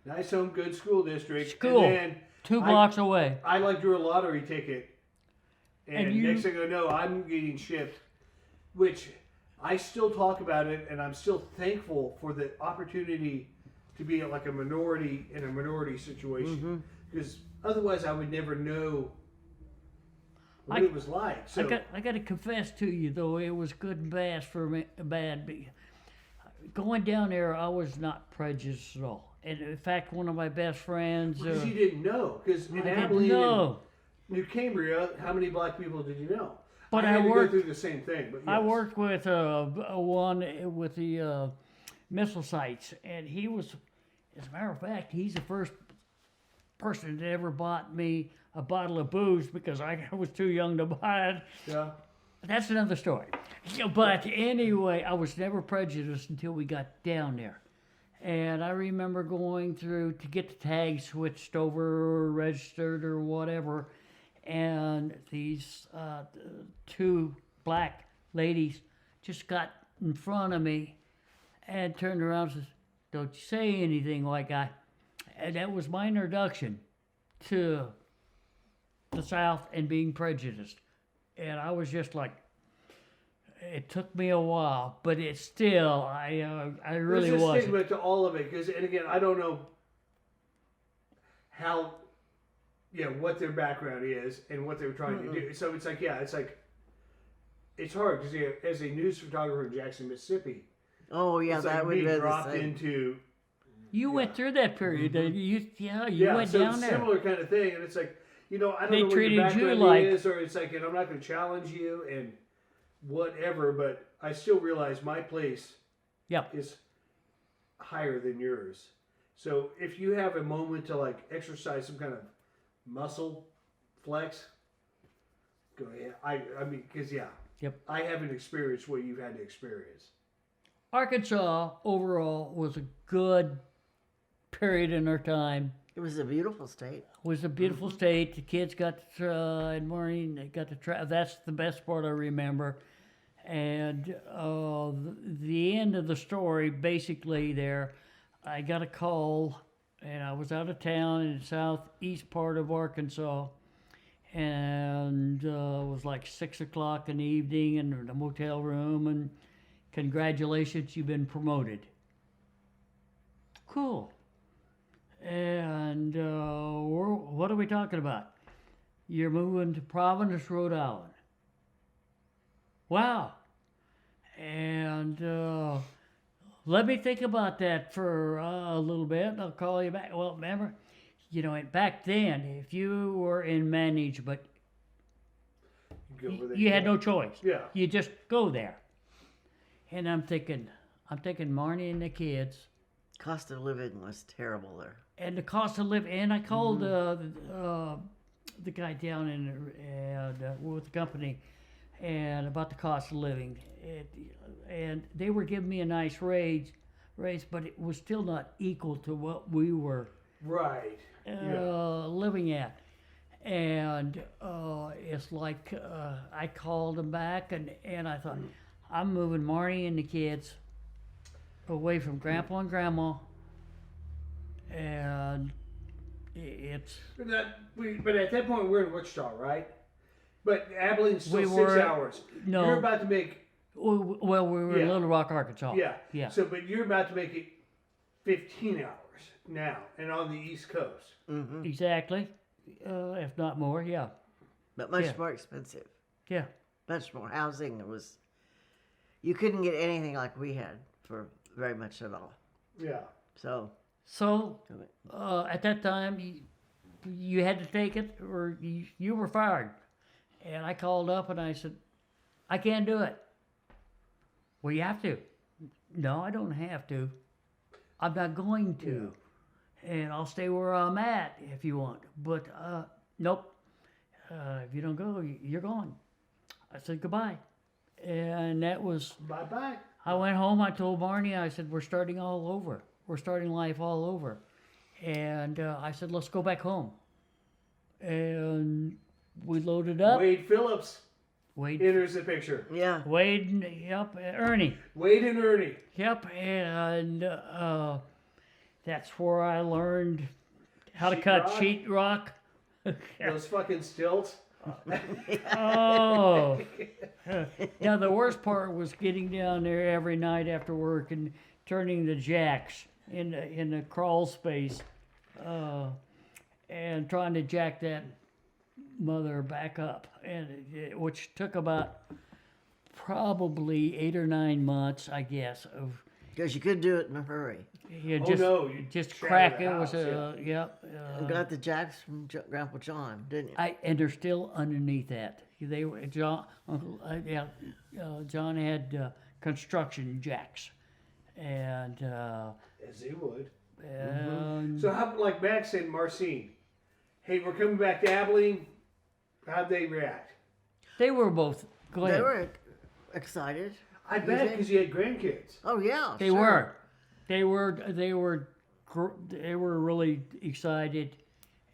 Nice home, good school district. School. And then 2 blocks away. I like drew a lottery ticket, and you- next thing I know, I'm getting shipped, which I still talk about it, and I'm still thankful for the opportunity to be like a minority in a minority situation, because otherwise I would never know what it was like. So I got to confess to you though, it was good and bad for me. Going down there, I was not prejudiced at all. And in fact, one of my best friends. because you didn't know, because in I didn't Abilene, know. New Cambria, how many black people did you know? But I had I to worked- go through the same thing. But I yes. worked with one with the missile sites, and he was, as a matter of fact, he's the first person that ever bought me a bottle of booze because I was too young to buy it. Yeah. That's another story. But anyway, I was never prejudiced until we got down there. And I remember going through to get the tag switched over or registered or whatever. And these 2 black ladies just got in front of me and turned around and says, don't you say anything like I. And that was my introduction to the South and being prejudiced. And I was just like, it took me a while, but it's still, I really There's a wasn't. stigma to all of it, because, and again, I don't know how, what their background is and what they were trying to do. So it's like, it's hard because as a news photographer in Jackson, Mississippi, Oh yeah, it's that like would being be the dropped same. into You went through that period. You went so down it's there. similar kind of thing, and it's like, I don't They know what treated your you background like- is, or it's like, and I'm not going to challenge you and whatever, but I still realize my place Yep. is higher than yours. So if you have a moment to like exercise some kind of muscle flex, go ahead. I mean, because Yep. I haven't experienced what you've had to experience. Arkansas overall was a good period in our time. It was a beautiful state. It was a beautiful state. The kids got to in morning. They got to try. That's the best part I remember. And the end of the story, basically, there, I got a call, and I was out of town in the southeast part of Arkansas, and it was like 6 o'clock in the evening in the motel room, and congratulations, you've been promoted. Cool. And what are we talking about? You're moving to Providence, Rhode Island. Wow. And let me think about that for a little bit. I'll call you back. Well, remember, back then, if you were in management, You go over there, you had no choice. Yeah. You just go there. And I'm thinking Marnie and the kids, Cost of living was terrible there. and the cost of living. And I called the guy down with the company, and about the cost of living, and they were giving me a nice raise, but it was still not equal to what we were Right. living at. And it's like I called them back, and I thought, I'm moving Marnie and the kids away from Grandpa and Grandma, and it's But at that point, we're in Wichita, right? But Abilene's still We 6 were- hours. no. You're about to make, well, we were in Yeah. Little Rock, Arkansas. Yeah. So, but you're about to make it 15 hours now, and on the East Coast. Exactly, if not more. Yeah, But much Yeah. more expensive. yeah. Much more housing. It was. You couldn't get anything like we had for very much at all. Yeah. So. So at that time, you had to take it, or you were fired. And I called up and I said, I can't do it. Well, you have to. No, I don't have to. I'm not going to. And I'll stay where I'm at if you want. But nope. If you don't go, you're gone. I said goodbye. And that was, Bye-bye. I went home, I told Barney, I said, we're starting all over. We're starting life all over. And I said, let's go back home. And we loaded up. Wade Phillips Wade, enters the picture. Yeah. yep, Ernie. Wade and Ernie. Yep, and that's where I learned how to cut Sheetrock? sheetrock. Those fucking stilts. Oh. Now, the worst part was getting down there every night after work and turning the jacks in the crawl space and trying to jack that mother back up, and which took about probably 8 or 9 months, I guess, of Because you could do it in a hurry. you Oh, just no, you just shatter crack the it. Was house, yep. You got the jacks from Grandpa John, didn't you? And they're still underneath that. They were John. John had construction jacks, and As they would. and So how, like Max and Marcine, hey, we're coming back to Abilene. How'd they react? they were both glad. They were excited. I bet because you had grandkids. Oh yeah, They sure. were. They were really excited,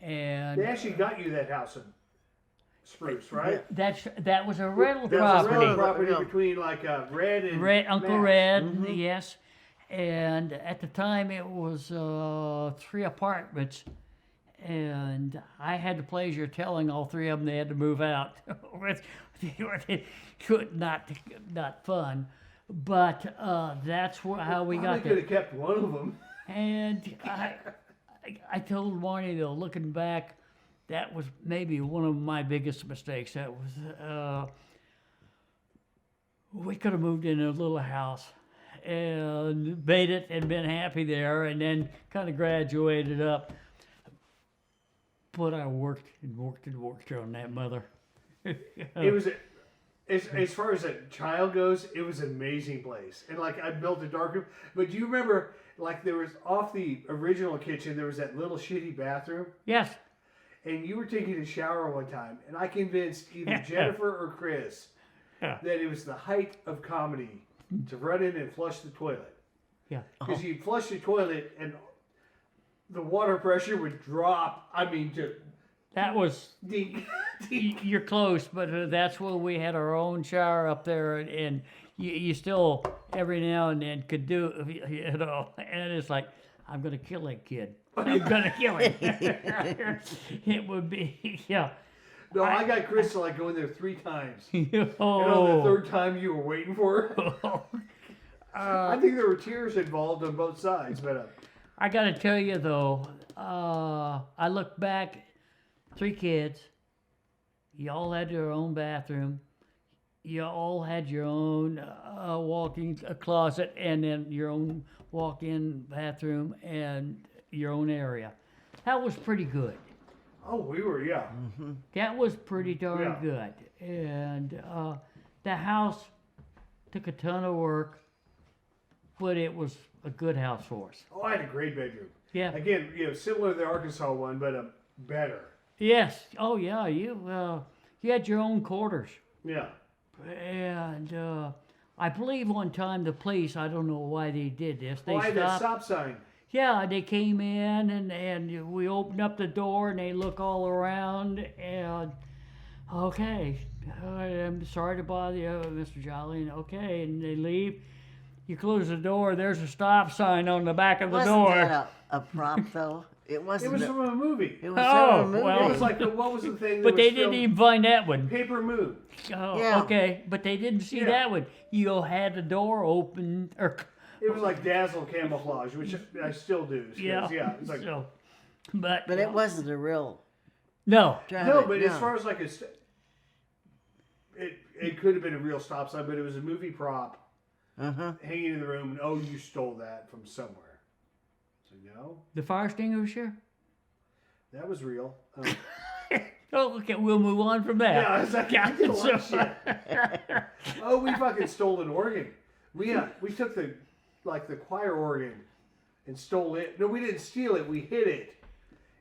and They actually got you that house in Spruce, right? that was a rental That was a property. rental property Yeah. between like Red and Uncle Max. Red, yes, And at the time, it was 3 apartments. And I had the pleasure of telling all 3 of them they had to move out. Not fun. But that's how we got could there. have kept one of them. And I told Marnie, though, looking back, that was maybe one of my biggest mistakes. That was, we could have moved in a little house and made it and been happy there and then kind of graduated up. But I worked and worked and worked on that mother. It was, as far as a child goes, it was an amazing place. And like I built a dark room. But do you remember, like there was off the original kitchen, there was that little shitty bathroom? Yes. And you were taking a shower one time, and I convinced either Jennifer or Chris that it was the height of comedy to run in and flush the toilet. Yeah. Because you flush the toilet and the water pressure would drop. I mean, to That was, dink, you're close, but that's when we had our own shower up there, and you still, every now and then, could do, you know, and it's like, I'm going to kill that kid. I'm going to kill him. It would be, yeah. No, I got Chris to like go in there 3 times. Oh. And on the 3rd time you were waiting for her. I think there were tears involved on both sides, but I got to tell you, though, I look back, 3 kids, you all had your own bathroom, you all had your own walk-in closet, and then your own walk-in bathroom and your own area. That was pretty good. oh, we were, yeah. That was pretty darn Yeah. good. And the house took a ton of work, but it was a good house for us. Oh, I had a great bedroom. Yeah. Again, similar to the Arkansas one, but better. Yes. Oh, yeah. You had your own quarters. Yeah. And I believe one time the police, I don't know why they did this. They Oh, I had that stopped. stop sign. Yeah, they came in and we opened up the door and they look all around and okay, I'm sorry to bother you, Mr. Jolly. Okay, and they leave. You close the door. There's a stop sign on the back of the Wasn't door. that a prop though? It It wasn't. was from a movie. It was Oh, from a movie. well. It was like, what was the thing that But was they didn't filmed? even find that one. Paper Moon. Oh, Yeah. okay. But they didn't see Yeah. that one. You had the door open, or It was like Dazzle camouflage, which I still do. 'Cause, yeah. It's like, So, but But it wasn't a real. no. no, but as far as like it could have been a real stop sign, but it was a movie prop hanging in the room. And, oh, you stole that from somewhere. So no, The fire extinguisher. that was real. Oh, okay. We'll move on from that. Yeah, it's like, Yeah, I did a lot of so- shit. Oh, we fucking stole an organ. We took the choir organ and stole it. No, we didn't steal it. We hid it,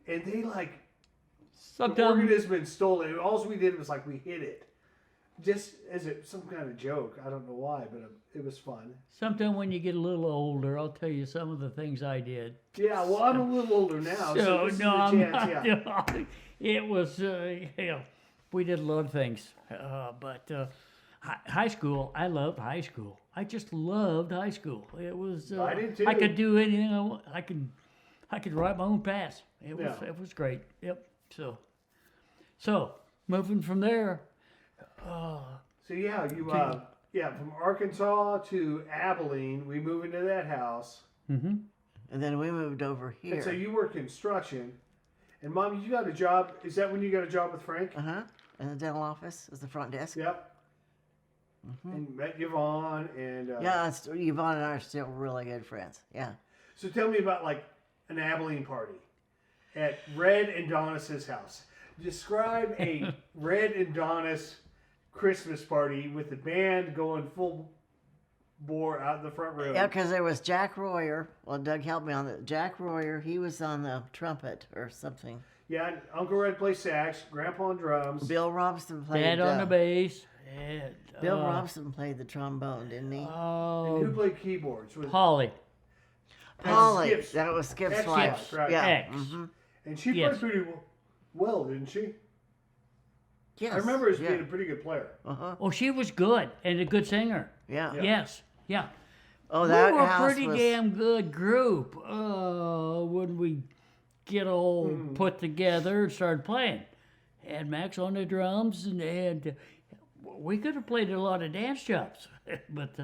and they the Sometimes organ has been stolen. All we did was like we hid it, just as some kind of joke. I don't know why, but it was fun. Sometime when you get a little older, I'll tell you some of the things I did. Yeah, well, I'm a little older now, so So this no, is I'm the chance. not. Yeah. It was, we did a lot of things. But high school, I loved high school. I just loved high school. It was. I did too. I could do anything. I could write my own pass. It was. Yeah. It was great. Yep. So moving from there. So yeah, from Arkansas to Abilene, we moved into that house, Mm-hmm. And then we moved over here. and so you worked construction. And Mom, you got a job. Is that when you got a job with Frank? In the dental office as the front desk. Yep. And met Yvonne and Yeah, Yvonne and I are still really good friends. Yeah. So tell me about like an Abilene party at Red and Donis's house. Describe a Red and Donis Christmas party with the band going full bore out in the front room. Yeah, because there was Jack Royer. Well, Doug helped me on that. Jack Royer, he was on the trumpet or something. Yeah, and Uncle Red plays sax, Grandpa on drums. Bill Robson played. Dad on the bass. And, Bill Robson played the trombone, didn't he? And who played keyboards? Was Holly. Polly. Skip's. That was Skip's That's wife. Skip's, right. Yeah. X. And she Yes. played pretty well, didn't she? Yes. I remember her as yeah. being a pretty good player. Uh-huh. Oh, she was good and a good singer. Yeah. Yeah. Yes, yeah. Oh, we that were a house pretty was. damn good group when we get all put together and started playing. Had Max on the drums, and we could have played a lot of dance jobs, but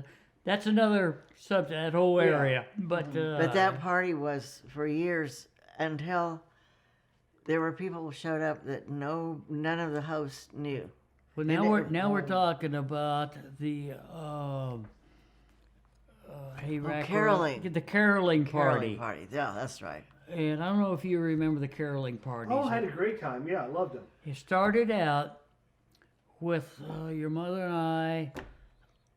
that's another subject, that whole Yeah. area. But But that party was for years until there were people who showed up that none of the hosts knew. well, and now it- we're talking about the hey, caroling. the caroling party. Caroling party. Yeah, that's right. And I don't know if you remember the caroling parties. Oh, I had a great time. Yeah, I loved them. It started out with your mother and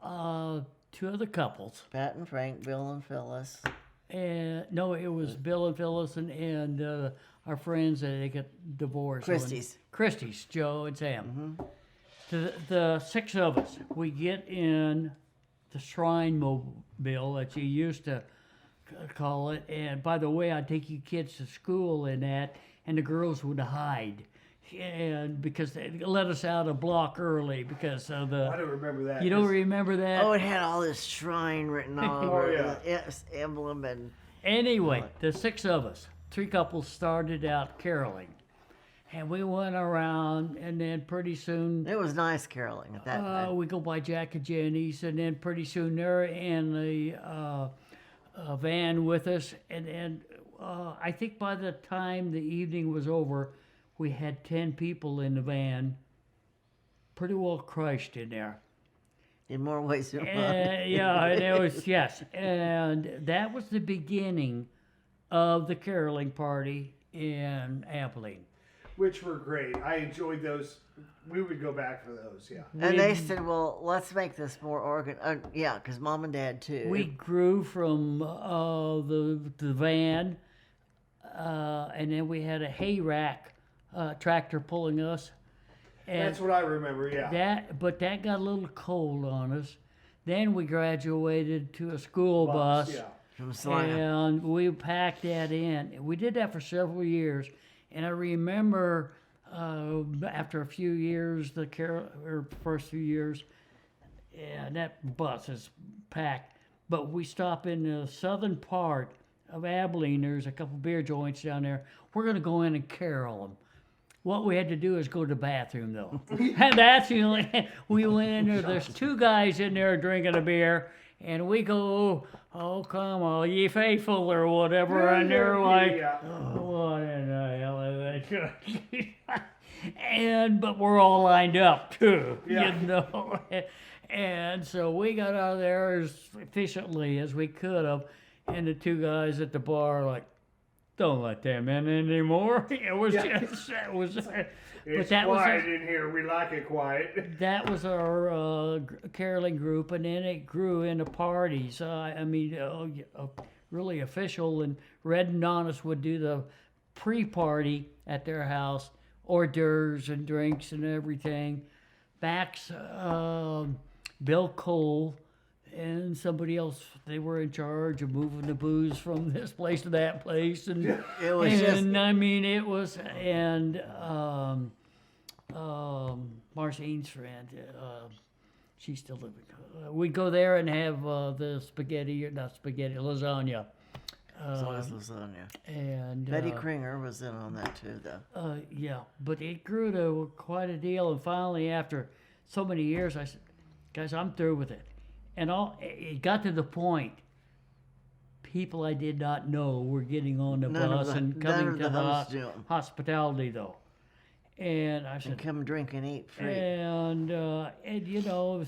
I, two other couples. Pat and Frank, Bill and Phyllis. And no, it was Bill and Phyllis and our friends that they got divorced. Christie's. Christie's, Joe and Sam. The six of us, we get in the Shrine Mobile that you used to call it. And by the way, I'd take you kids to school in that, and the girls would hide. And because they let us out a block early because of I don't remember that. you don't remember that? Oh, it had all this shrine written all over yeah. the emblem and Anyway, the six of us, three couples, started out caroling. And we went around, and then pretty soon it was nice caroling at that time. we go by Jack and Jenny's, and then pretty soon they're in the van with us. And I think by the time the evening was over, we had 10 people in the van, pretty well crushed in there. In more ways than one. Yeah, and it was, yes. And that was the beginning of the caroling party in Abilene. Which were great. I enjoyed those. We would go back for those. Yeah. And they said, well, let's make this more yeah, because Mom and Dad, too. We grew from the van, and then we had a hay rack tractor pulling us. And That's what I remember. Yeah. but that got a little cold on us. Then we graduated to a school bus. Yeah. From Salina. And we packed that in. We did that for several years. And I remember after a few years, first few years, and that bus is packed. But we stop in the southern part of Abilene. There's a couple beer joints down there. We're going to go in and carol them. What we had to do is go to the bathroom, though. And that's the only, we went in there. There's two guys in there drinking a beer. And we go, oh, come on, ye faithful, or whatever. And they're like, Yeah. oh, what in the hell is that? But we're all lined up, too, Yeah. you know. And so we got out of there as efficiently as we could have. And the two guys at the bar like, don't let them in anymore. It was just, it was, It's that was quiet in here. We like it quiet. that was our caroling group, and then it grew into parties. I mean, really official, and Red and Honest would do the pre-party at their house, hors d'oeuvres and drinks and everything. Max, Bill Cole, and somebody else, they were in charge of moving the booze from this place to that place, and It was just, I mean, it was, and Marcine's friend, she's still living. We'd go there and have the lasagna. lasagna. And Betty Kringer was in on that, too, though. yeah, but it grew to quite a deal, and finally, after so many years, I said, guys, I'm through with it. And it got to the point, people I did not know were getting on the None of bus the- and none coming of to the the hosts do 'em. hospitality, though. And I And said, come drink and eat free. and you know,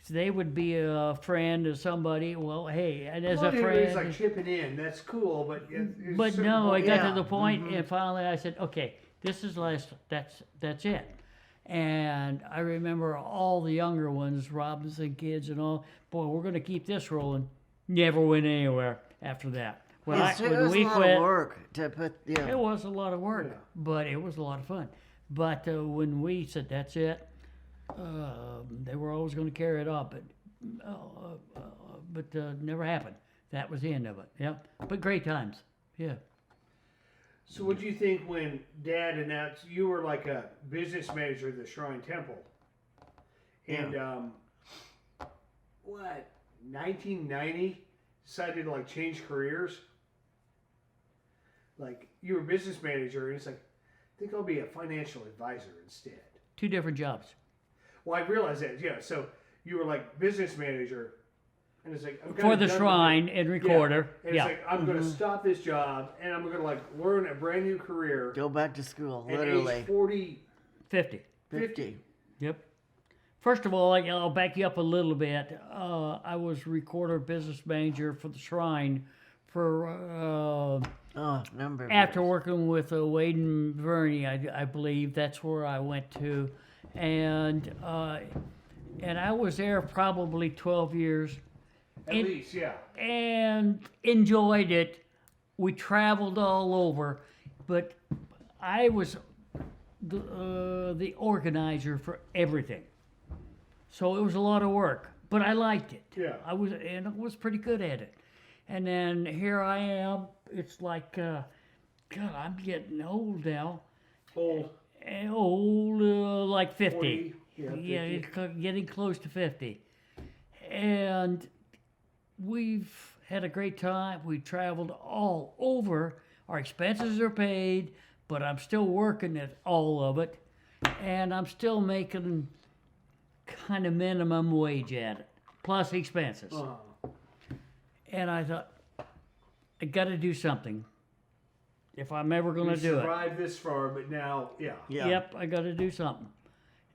they would be a friend of somebody. Well, hey, and as a It's friend, like chipping in. That's cool, but but no, I got Yeah. to the point, and finally I said, okay, this is last. That's it. And I remember all the younger ones, Robinson kids and all. Boy, we're going to keep this rolling. Never went anywhere after that. When it was we a lot quit, of work to put, it was a lot of work, but it was a lot of fun. But when we said that's it, they were always going to carry it up, but never happened. That was the end of it. Yeah, but great times. Yeah. So what do you think when Dad announced you were like a business manager of the Shrine Temple? And what, 1990? decided to like change careers. Like you were a business manager, and it's like, I think I'll be a financial advisor instead. 2 different jobs. Well, I realized that, yeah. So you were like business manager, and it's like I'm For kinda the done shrine with it. and recorder. Yeah. And Yeah. it's like I'm going to stop this job, and I'm going to like learn a brand new career. Go back to school, At literally. age 40, 50. 50. Yep. First of all, I'll back you up a little bit. I was recorder business manager for the shrine for Number of after years. working with Wade and Verney, I believe that's where I went to, and I was there probably 12 years, at In- least, yeah. and enjoyed it. We traveled all over, but I was the organizer for everything, so it was a lot of work. But I liked it. Yeah. I was pretty good at it. And then here I am. It's like, God, I'm getting old now. Old. Old, like 50. 40, yeah, Yeah, 50. it's getting close to 50. And we've had a great time. We traveled all over. Our expenses are paid, but I'm still working at all of it. And I'm still making kind of minimum wage at it, plus expenses. Uh-huh. And I thought, I got to do something if I'm ever going We to do it. survived this far, but now, yeah. Yeah. Yep, I got to do something.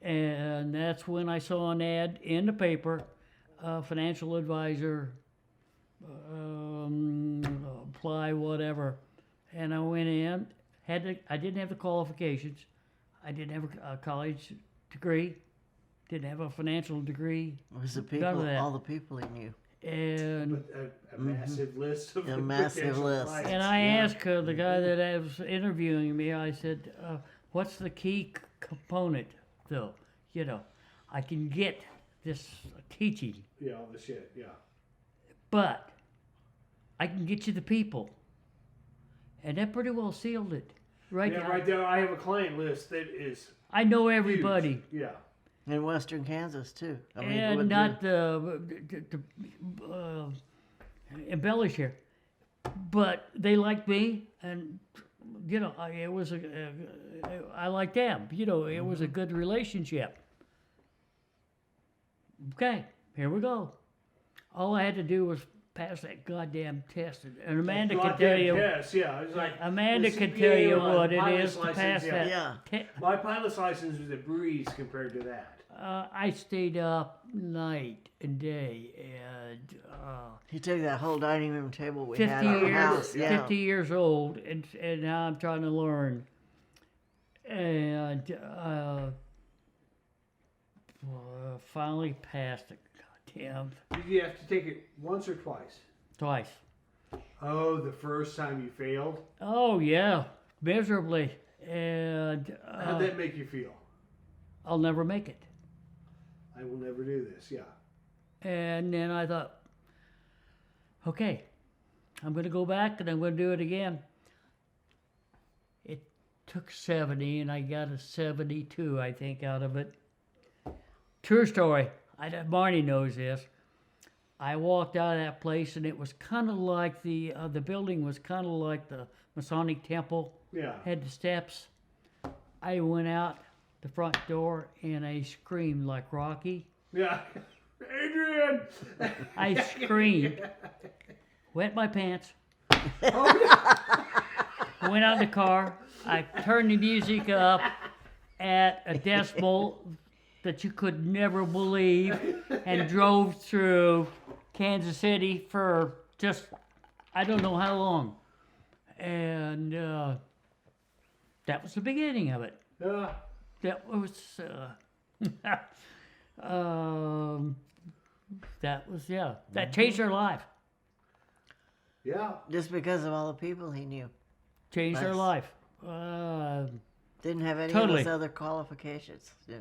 And that's when I saw an ad in the paper, financial advisor, apply whatever. And I went in, I didn't have the qualifications. I didn't have a college degree, didn't have a financial degree. It was the None people, of that. all the people he knew. And But a massive list of A massive potential list. clients. And I asked the guy that was interviewing me, I said, what's the key component, though? You know, I can get this teaching, Yeah, all the shit, yeah. but I can get you the people. And that pretty well sealed it. Right Yeah, now. right there, I have a client list that is I know huge. everybody. Yeah. In western Kansas, too. I mean, And would not you- to embellish here, but they liked me, and you know, I liked them. You know, it was a good relationship. Okay, here we go. All I had to do was pass that goddamn test, and Amanda can tell you. Yes, yeah. It's like Amanda the can CPA tell you or my what it pilot's is to license, pass yeah. that. Yeah. My pilot's license was a breeze compared to that. I stayed up night and day, and He took that whole dining room table we 50 had at our years, house. Yeah. 50 years old, and now I'm trying to learn. And finally passed it. Goddamn, Did you have to take it once or twice? twice. Oh, the first time you failed? Oh yeah, miserably, and How'd that make you feel? I'll never make it. I will never do this, yeah. And then I thought, okay, I'm going to go back and I'm going to do it again. It took 70 and I got a 72, I think, out of it. True story. Barney knows this. I walked out of that place and it was kind of like the building was kind of like the Masonic temple. Yeah. Had the steps. I went out the front door and I screamed like Rocky. Yeah. Adrian! I screamed, wet my pants, Oh, went out in the car. I turned the music up at a decibel that you could never believe and drove through Kansas City for just, I don't know how long. And that was the beginning of it. yeah. That was, that changed our life. Yeah. Just because of all the people he knew. Changed our Nice. life. Didn't have any Totally. of his other qualifications. Yeah.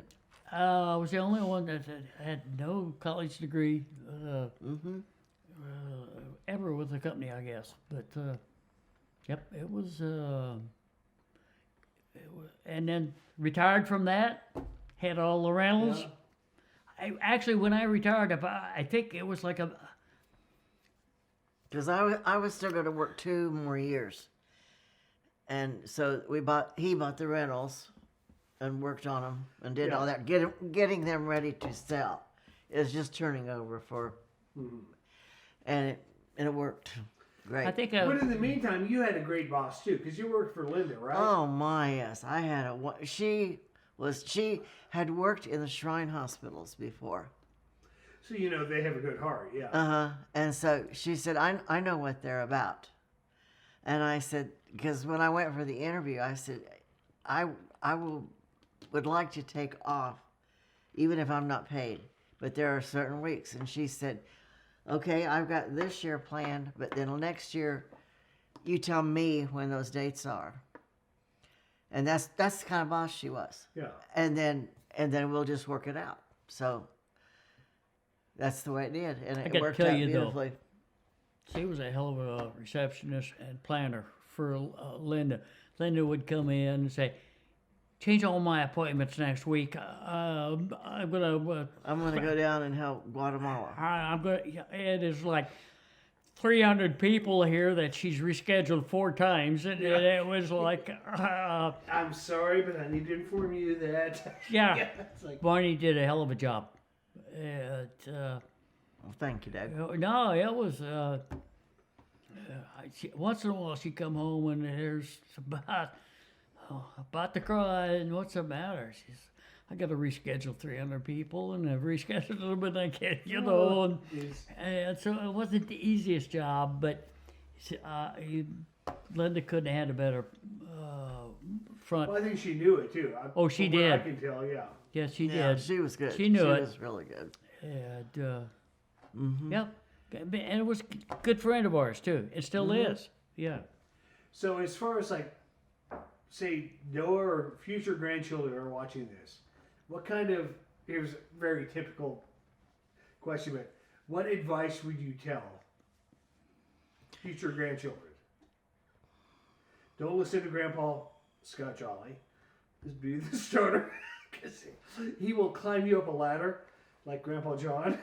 I was the only one that had no college degree ever with the company, I guess. But yep, it was. And then retired from that. Had all the rentals. Yeah. I actually, when I retired, I think it was like Because I was still going to work 2 more years. And so he bought the rentals and worked on them and did all that, getting them ready to sell. It was just turning over and it worked great. I think But in the meantime, you had a great boss too, because you worked for Linda, right? Oh my, yes. I had she had worked in the Shrine hospitals before. So they have a good heart, yeah. And so she said, I know what they're about. And I said, because when I went for the interview, I said, I would like to take off, even if I'm not paid, but there are certain weeks. And she said, okay, I've got this year planned, but then next year, you tell me when those dates are. And that's the kind of boss she was. Yeah. And then we'll just work it out. So that's the way it did, and it worked out beautifully. She was a hell of a receptionist and planner for Linda. Linda would come in and say, change all my appointments next week. I'm gonna go down and help Guatemala. I'm gonna. It is like 300 people here that she's rescheduled 4 times, and it was like. I'm sorry, but I need to inform you that. Yeah, it's like, Barney did a hell of a job. Well, thank you, Dad. No, it was. Once in a while, she'd come home and there's about to cry, and what's the matter? She's, I got to reschedule 300 people, and I've rescheduled a little bit. I can't, and so it wasn't the easiest job, but Linda couldn't have had a better front. Well, I think she knew it too. She From what I did. can tell, yeah. Yes, she Yeah, did. she was good. She knew it. She was really good. And yep, and it was a good friend of ours too. It still is. Yeah. So as far as like, say Noah or future grandchildren are watching this, what kind of, here's a very typical question, but what advice would you tell future grandchildren? Don't listen to Grandpa Scott Jolly. Just be the starter, because he will climb you up a ladder like Grandpa John.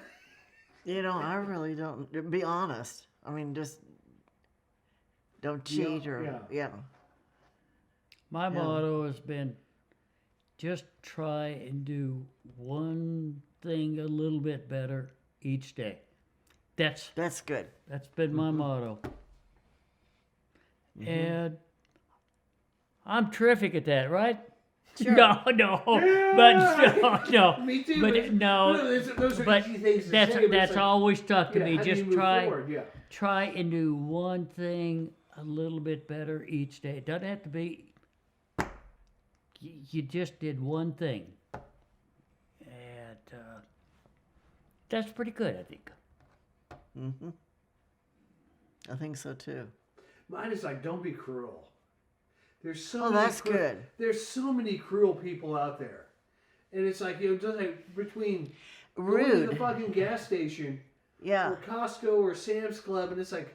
I really don't. To be honest, I mean, just don't cheat My motto has been just try and do one thing a little bit better each day. That's good. That's been my motto. And I'm terrific at that, right? Sure. No, but no. Me too. But those are but easy things to say, but that's it's like, always stuck to me. how do you Just move forward? try and do one thing a little bit better each day. It doesn't have to be. You just did one thing, and that's pretty good, I think. I think so too. Mine is like, don't be cruel. There's so that's good. There's so many cruel people out there, and it's like just like between going Rude. to the fucking gas station, or Costco or Sam's Club, and it's like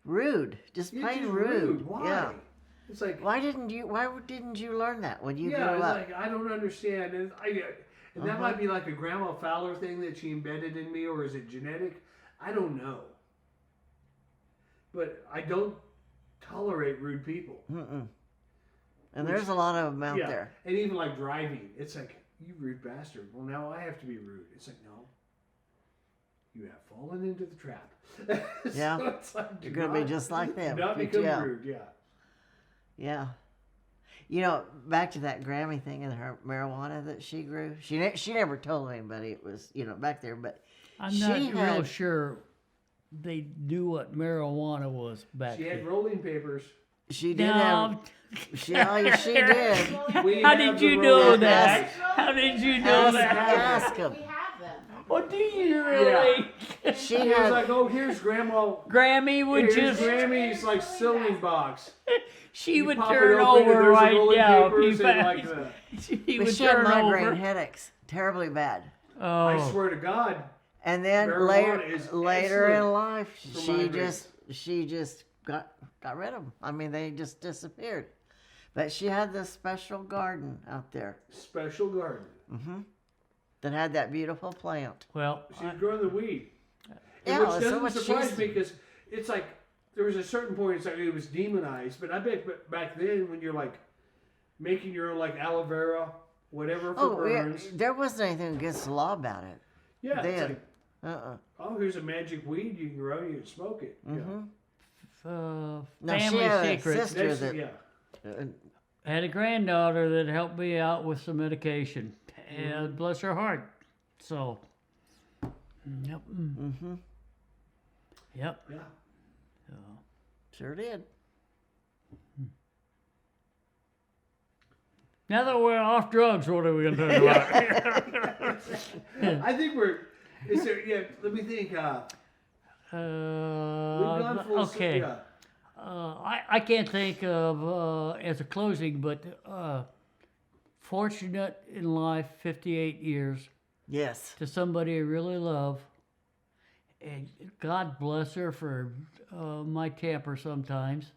rude. Just you're plain just rude. Why? Yeah. It's like Why didn't you learn that when you it's grew up? like I don't understand, and that might be like a Grandma Fowler thing that she embedded in me, or is it genetic? I don't know, but I don't tolerate rude people. And there's a lot of them out there. And even like driving, it's like, you rude bastard. Well, now I have to be rude. It's like, no, you have fallen into the trap. Yeah, so it's like, you're going to be just like them. Do not become rude. Yeah. Back to that Grammy thing and her marijuana that she grew. She never told anybody it was, back there, but I'm not real sure they knew what marijuana was back She then. had rolling papers. She did No. she did. How did you know that? How did you know Ask, that? ask them. We have them. Oh, do you really? She He was had like, oh, here's Grandma. Grammy would Here's just, Grammy's like sewing box. she You would pop it turn open and over there's a right rolling now. papers and like She but would she had turn migraine over. headaches, terribly bad. I Oh, swear to God. And then Marijuana is later in excellent life, for she just got rid of them. I mean, they just disappeared. But she had this special garden out there Special garden. that had that beautiful plant. well, She's growing the weed. Yeah, which so doesn't much surprise cheese. me because it's like there was a certain point it's like it was demonized. But I bet back then when you're like making your own like aloe vera, whatever for burns. There wasn't anything against the law about it. Yeah, it's Then. like oh, here's a magic weed you can grow, you can smoke it. Mm-hmm. Family Now, she had a secret. sister Next, that. yeah. I had a granddaughter that helped me out with some medication, and bless her heart. So, yep, Mm-hmm. yep. Yeah. So, Sure did. now that we're off drugs, what are we going to talk about? I think we're. Is there? Yeah. Let me think. We've gone full. Okay. Yeah. I can't think of as a closing, but fortunate in life, 58 years Yes. to somebody I really love, and God bless her for my temper sometimes,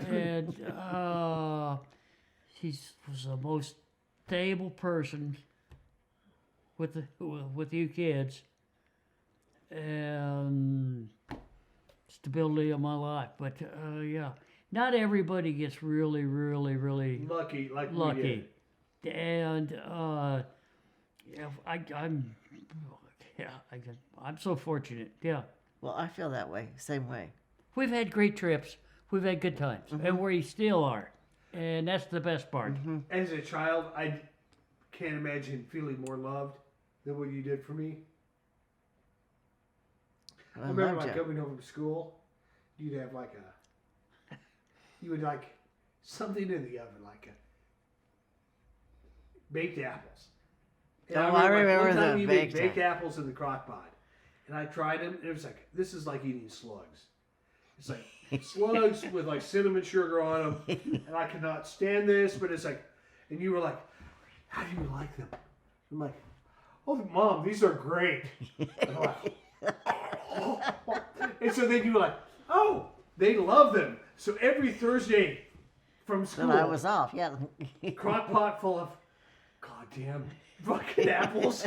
and she was the most stable person with you kids, and stability of my life. But yeah, not everybody gets really Lucky, like we lucky, did. and yeah, I'm so fortunate. Yeah, Well, I feel that way. Same way. we've had great trips, we've had good times, and we still are, and that's the best part. As a child, I can't imagine feeling more loved than what you did for me. I remember loved like ya. coming home from school, you'd have like you would like something in the oven, like baked apples. And Oh, I remember one time the you baked made baked apples in the crock pot, and I tried them, and it was like, this is like eating slugs. It's like slugs with like cinnamon sugar on them, and I could not stand this, but it's like, and you were like, how do you like them? I'm like, oh, Mom, these are great. And I'm like, and so then you were like, oh, they love them. So every Thursday from school, Then I was off. Yeah. crock pot full of goddamn fucking apples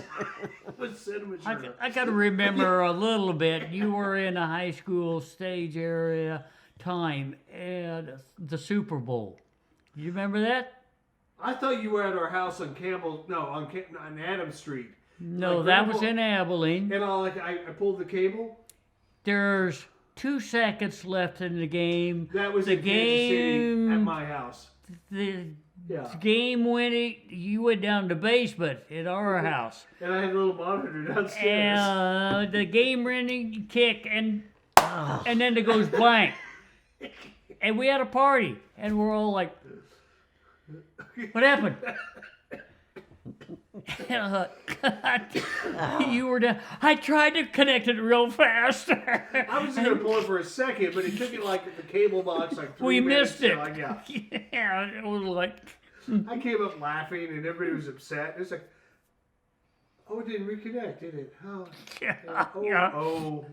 with cinnamon sugar. I got to remember a little bit. You were in a high school stage area time and the Super Bowl. You remember that? I thought you were at our house on on Adams Street. No, Like that was Grandpa- in Abilene. And I pulled the cable. There's 2 seconds left in the game. That was the in Kansas City at game. my house. The Yeah. game winning. You went down to the basement at our house. And I had a little monitor downstairs. And the game winning kick, and then it goes blank. And we had a party, and we're all like, what happened? You were down. I tried to connect it real fast. I was just gonna pull it for a second, but it took it like the cable box like 3 We minutes. missed it. So Yeah, it was like, I came up laughing and everybody was upset. It's like, oh, it didn't reconnect, did it? Oh, yeah. oh.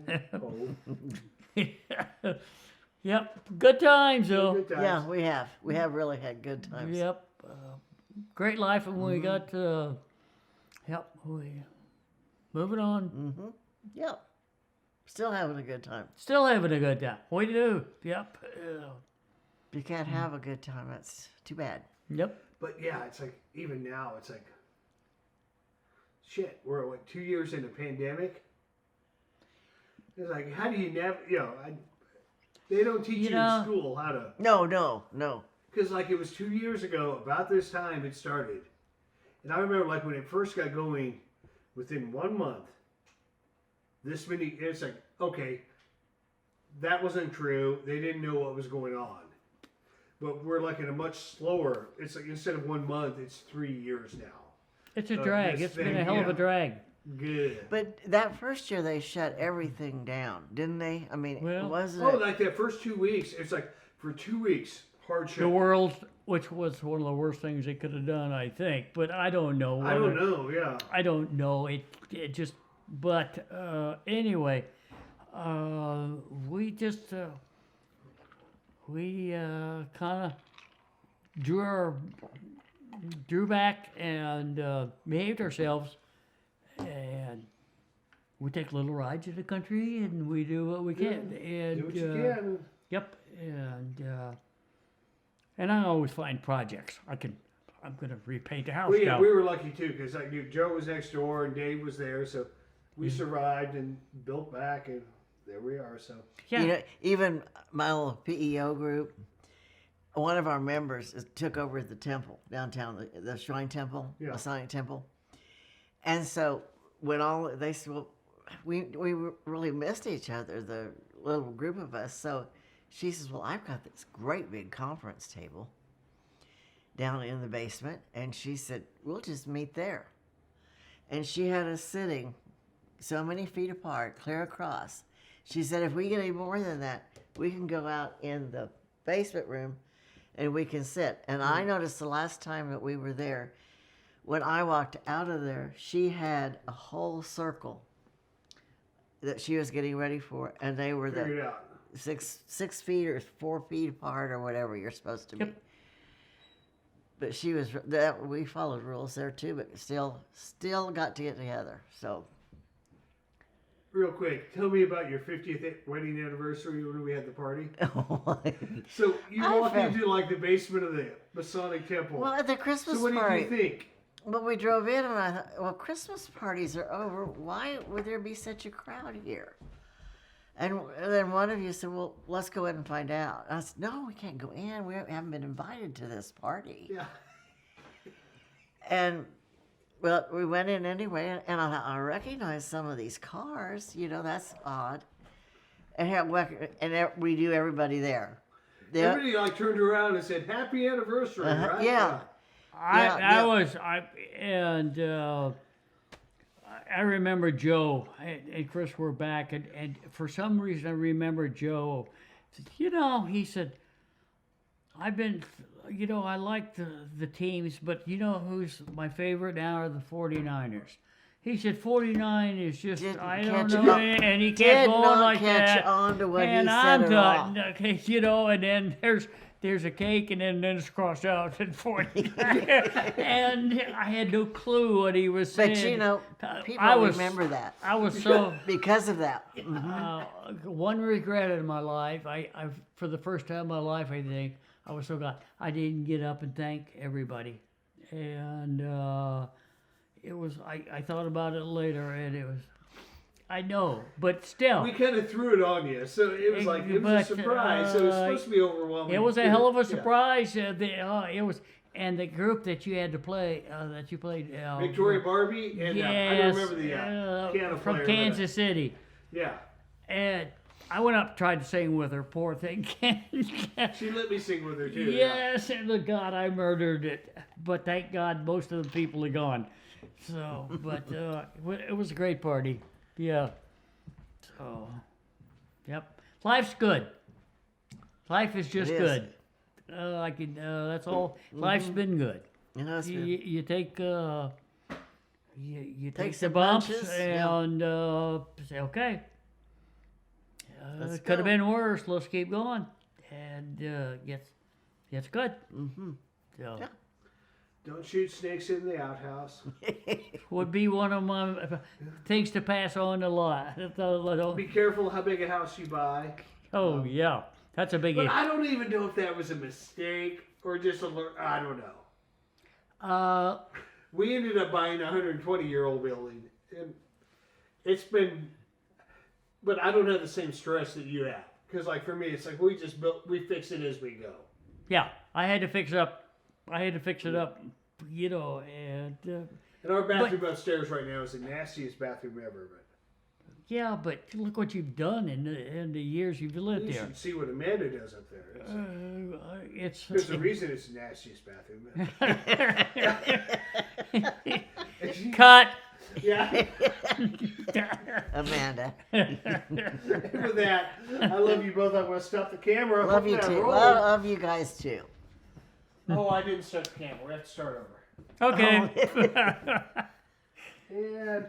Yep, good times though. Good times. Yeah, we have. We have really had good times. Yep, great life, and we got we moving on. Mm-hmm. Yep. Still having a good time. Still having a good time. We do. Yep. If you can't have a good time, that's too bad. Yep. But yeah, it's like, even now, it's like, shit, we're what, 2 years in the pandemic? It's like, how do you they don't teach you in school how to, No. because like it was 2 years ago, about this time it started. And I remember like when it first got going, within 1 month, this many, it's like, okay, that wasn't true. They didn't know what was going on. But we're like in a much slower, it's like instead of 1 month, it's 3 years now. It's a drag. this It's been thing, a hell of a yeah. drag. Good. But that first year they shut everything down, didn't they? I mean, Well- wasn't Oh, it? like that first 2 weeks, it's like for 2 weeks, hard shut. The world, which was one of the worst things they could have done, I think. But I don't know. I don't know, yeah. I don't know. It just. But anyway, we just kind of drew back and behaved ourselves, and we take little rides in the country, and we do what we can. And Do what you can. Yep, and I always find projects. I'm gonna repaint the house Well, yeah, now. we were lucky too because like Joe was next door and Dave was there, so we survived and built back, and there we are. So Yeah. You know, even my little PEO group, one of our members took over the temple downtown, the Shrine Temple, Yeah. Masonic Temple. And so when they said, well, we really missed each other, the little group of us. So she says, well, I've got this great big conference table down in the basement. And she said, we'll just meet there. And she had us sitting so many feet apart, clear across. She said, if we get any more than that, we can go out in the basement room and we can sit. And I noticed the last time that we were there, when I walked out of there, she had a whole circle that she was getting ready for, and they were figure it the out. 6 feet or 4 feet apart or whatever you're supposed to be. Yep. But we followed rules there too, but still got to get together. So Real quick, tell me about your 50th wedding anniversary when we had the party. So you walk into like the basement of the Masonic Temple. well, at the Christmas So what party. did you think? But we drove in and I thought, well, Christmas parties are over. Why would there be such a crowd here? And then one of you said, well, let's go in and find out. And I said, no, we can't go in. We haven't been invited to this party. Yeah. And, well, we went in anyway, and I recognized some of these cars. You know, that's odd. And we knew everybody there. Everybody like turned around and said, "Happy anniversary!" Right? Yeah. I remember Joe and Chris were back, and for some reason I remember Joe. You know, he said, I like the teams, but you know who's my favorite now are the 49ers. He said 49 is just, I don't know, and he kept going like that. On to what And he I'm said at all. done, okay, you know, and then there's a cake, and then it's crossed out and 49. And I had no clue what he was saying. But, you know, people remember that. I was so... Because of that. one regret in my life, I for the first time in my life, I think, I was so glad I didn't get up and thank everybody. And it was, I thought about it later, and it was, I know, but still. We kind of threw it on you, so it was like it was a surprise. So it was supposed to be overwhelming. It was a hell of a surprise. It was, and the group that you had to play, that you played. Victoria Barbie and I don't remember the piano from player, Kansas City. Yeah. And I went up and tried to sing with her, poor thing. She let me sing with her too. Yes, and the God, I murdered it. But thank God most of the people are gone. So, but it was a great party. Yeah. So, yep. Life's good. Life is just good. That's all. Life's been good. You know, You take you take the some bumps punches, and say, okay. Let's It could have go. been worse. Let's keep going, and gets good. Mm-hmm. So Yeah. Don't shoot snakes in the outhouse. would be one of my things to pass on a lot. Be careful how big a house you buy. Oh yeah, that's a biggie. But I don't even know if that was a mistake or just I don't know. We ended up buying a 120-year-old building, and it's been. But I don't have the same stress that you have, because like for me, it's like we fix it as we go. Yeah, I had to fix it up. You know, and our bathroom upstairs right now is the nastiest bathroom ever. But yeah, but look what you've done in the years you've lived you there. should see what Amanda does up there. There's a reason it's the nastiest bathroom. Cut. Yeah. Amanda. With that, I love you both. I'm going to stop the camera. Love Hope you that too. rolls. Love you guys too. Oh, I didn't start the camera. We have to start over. Okay. And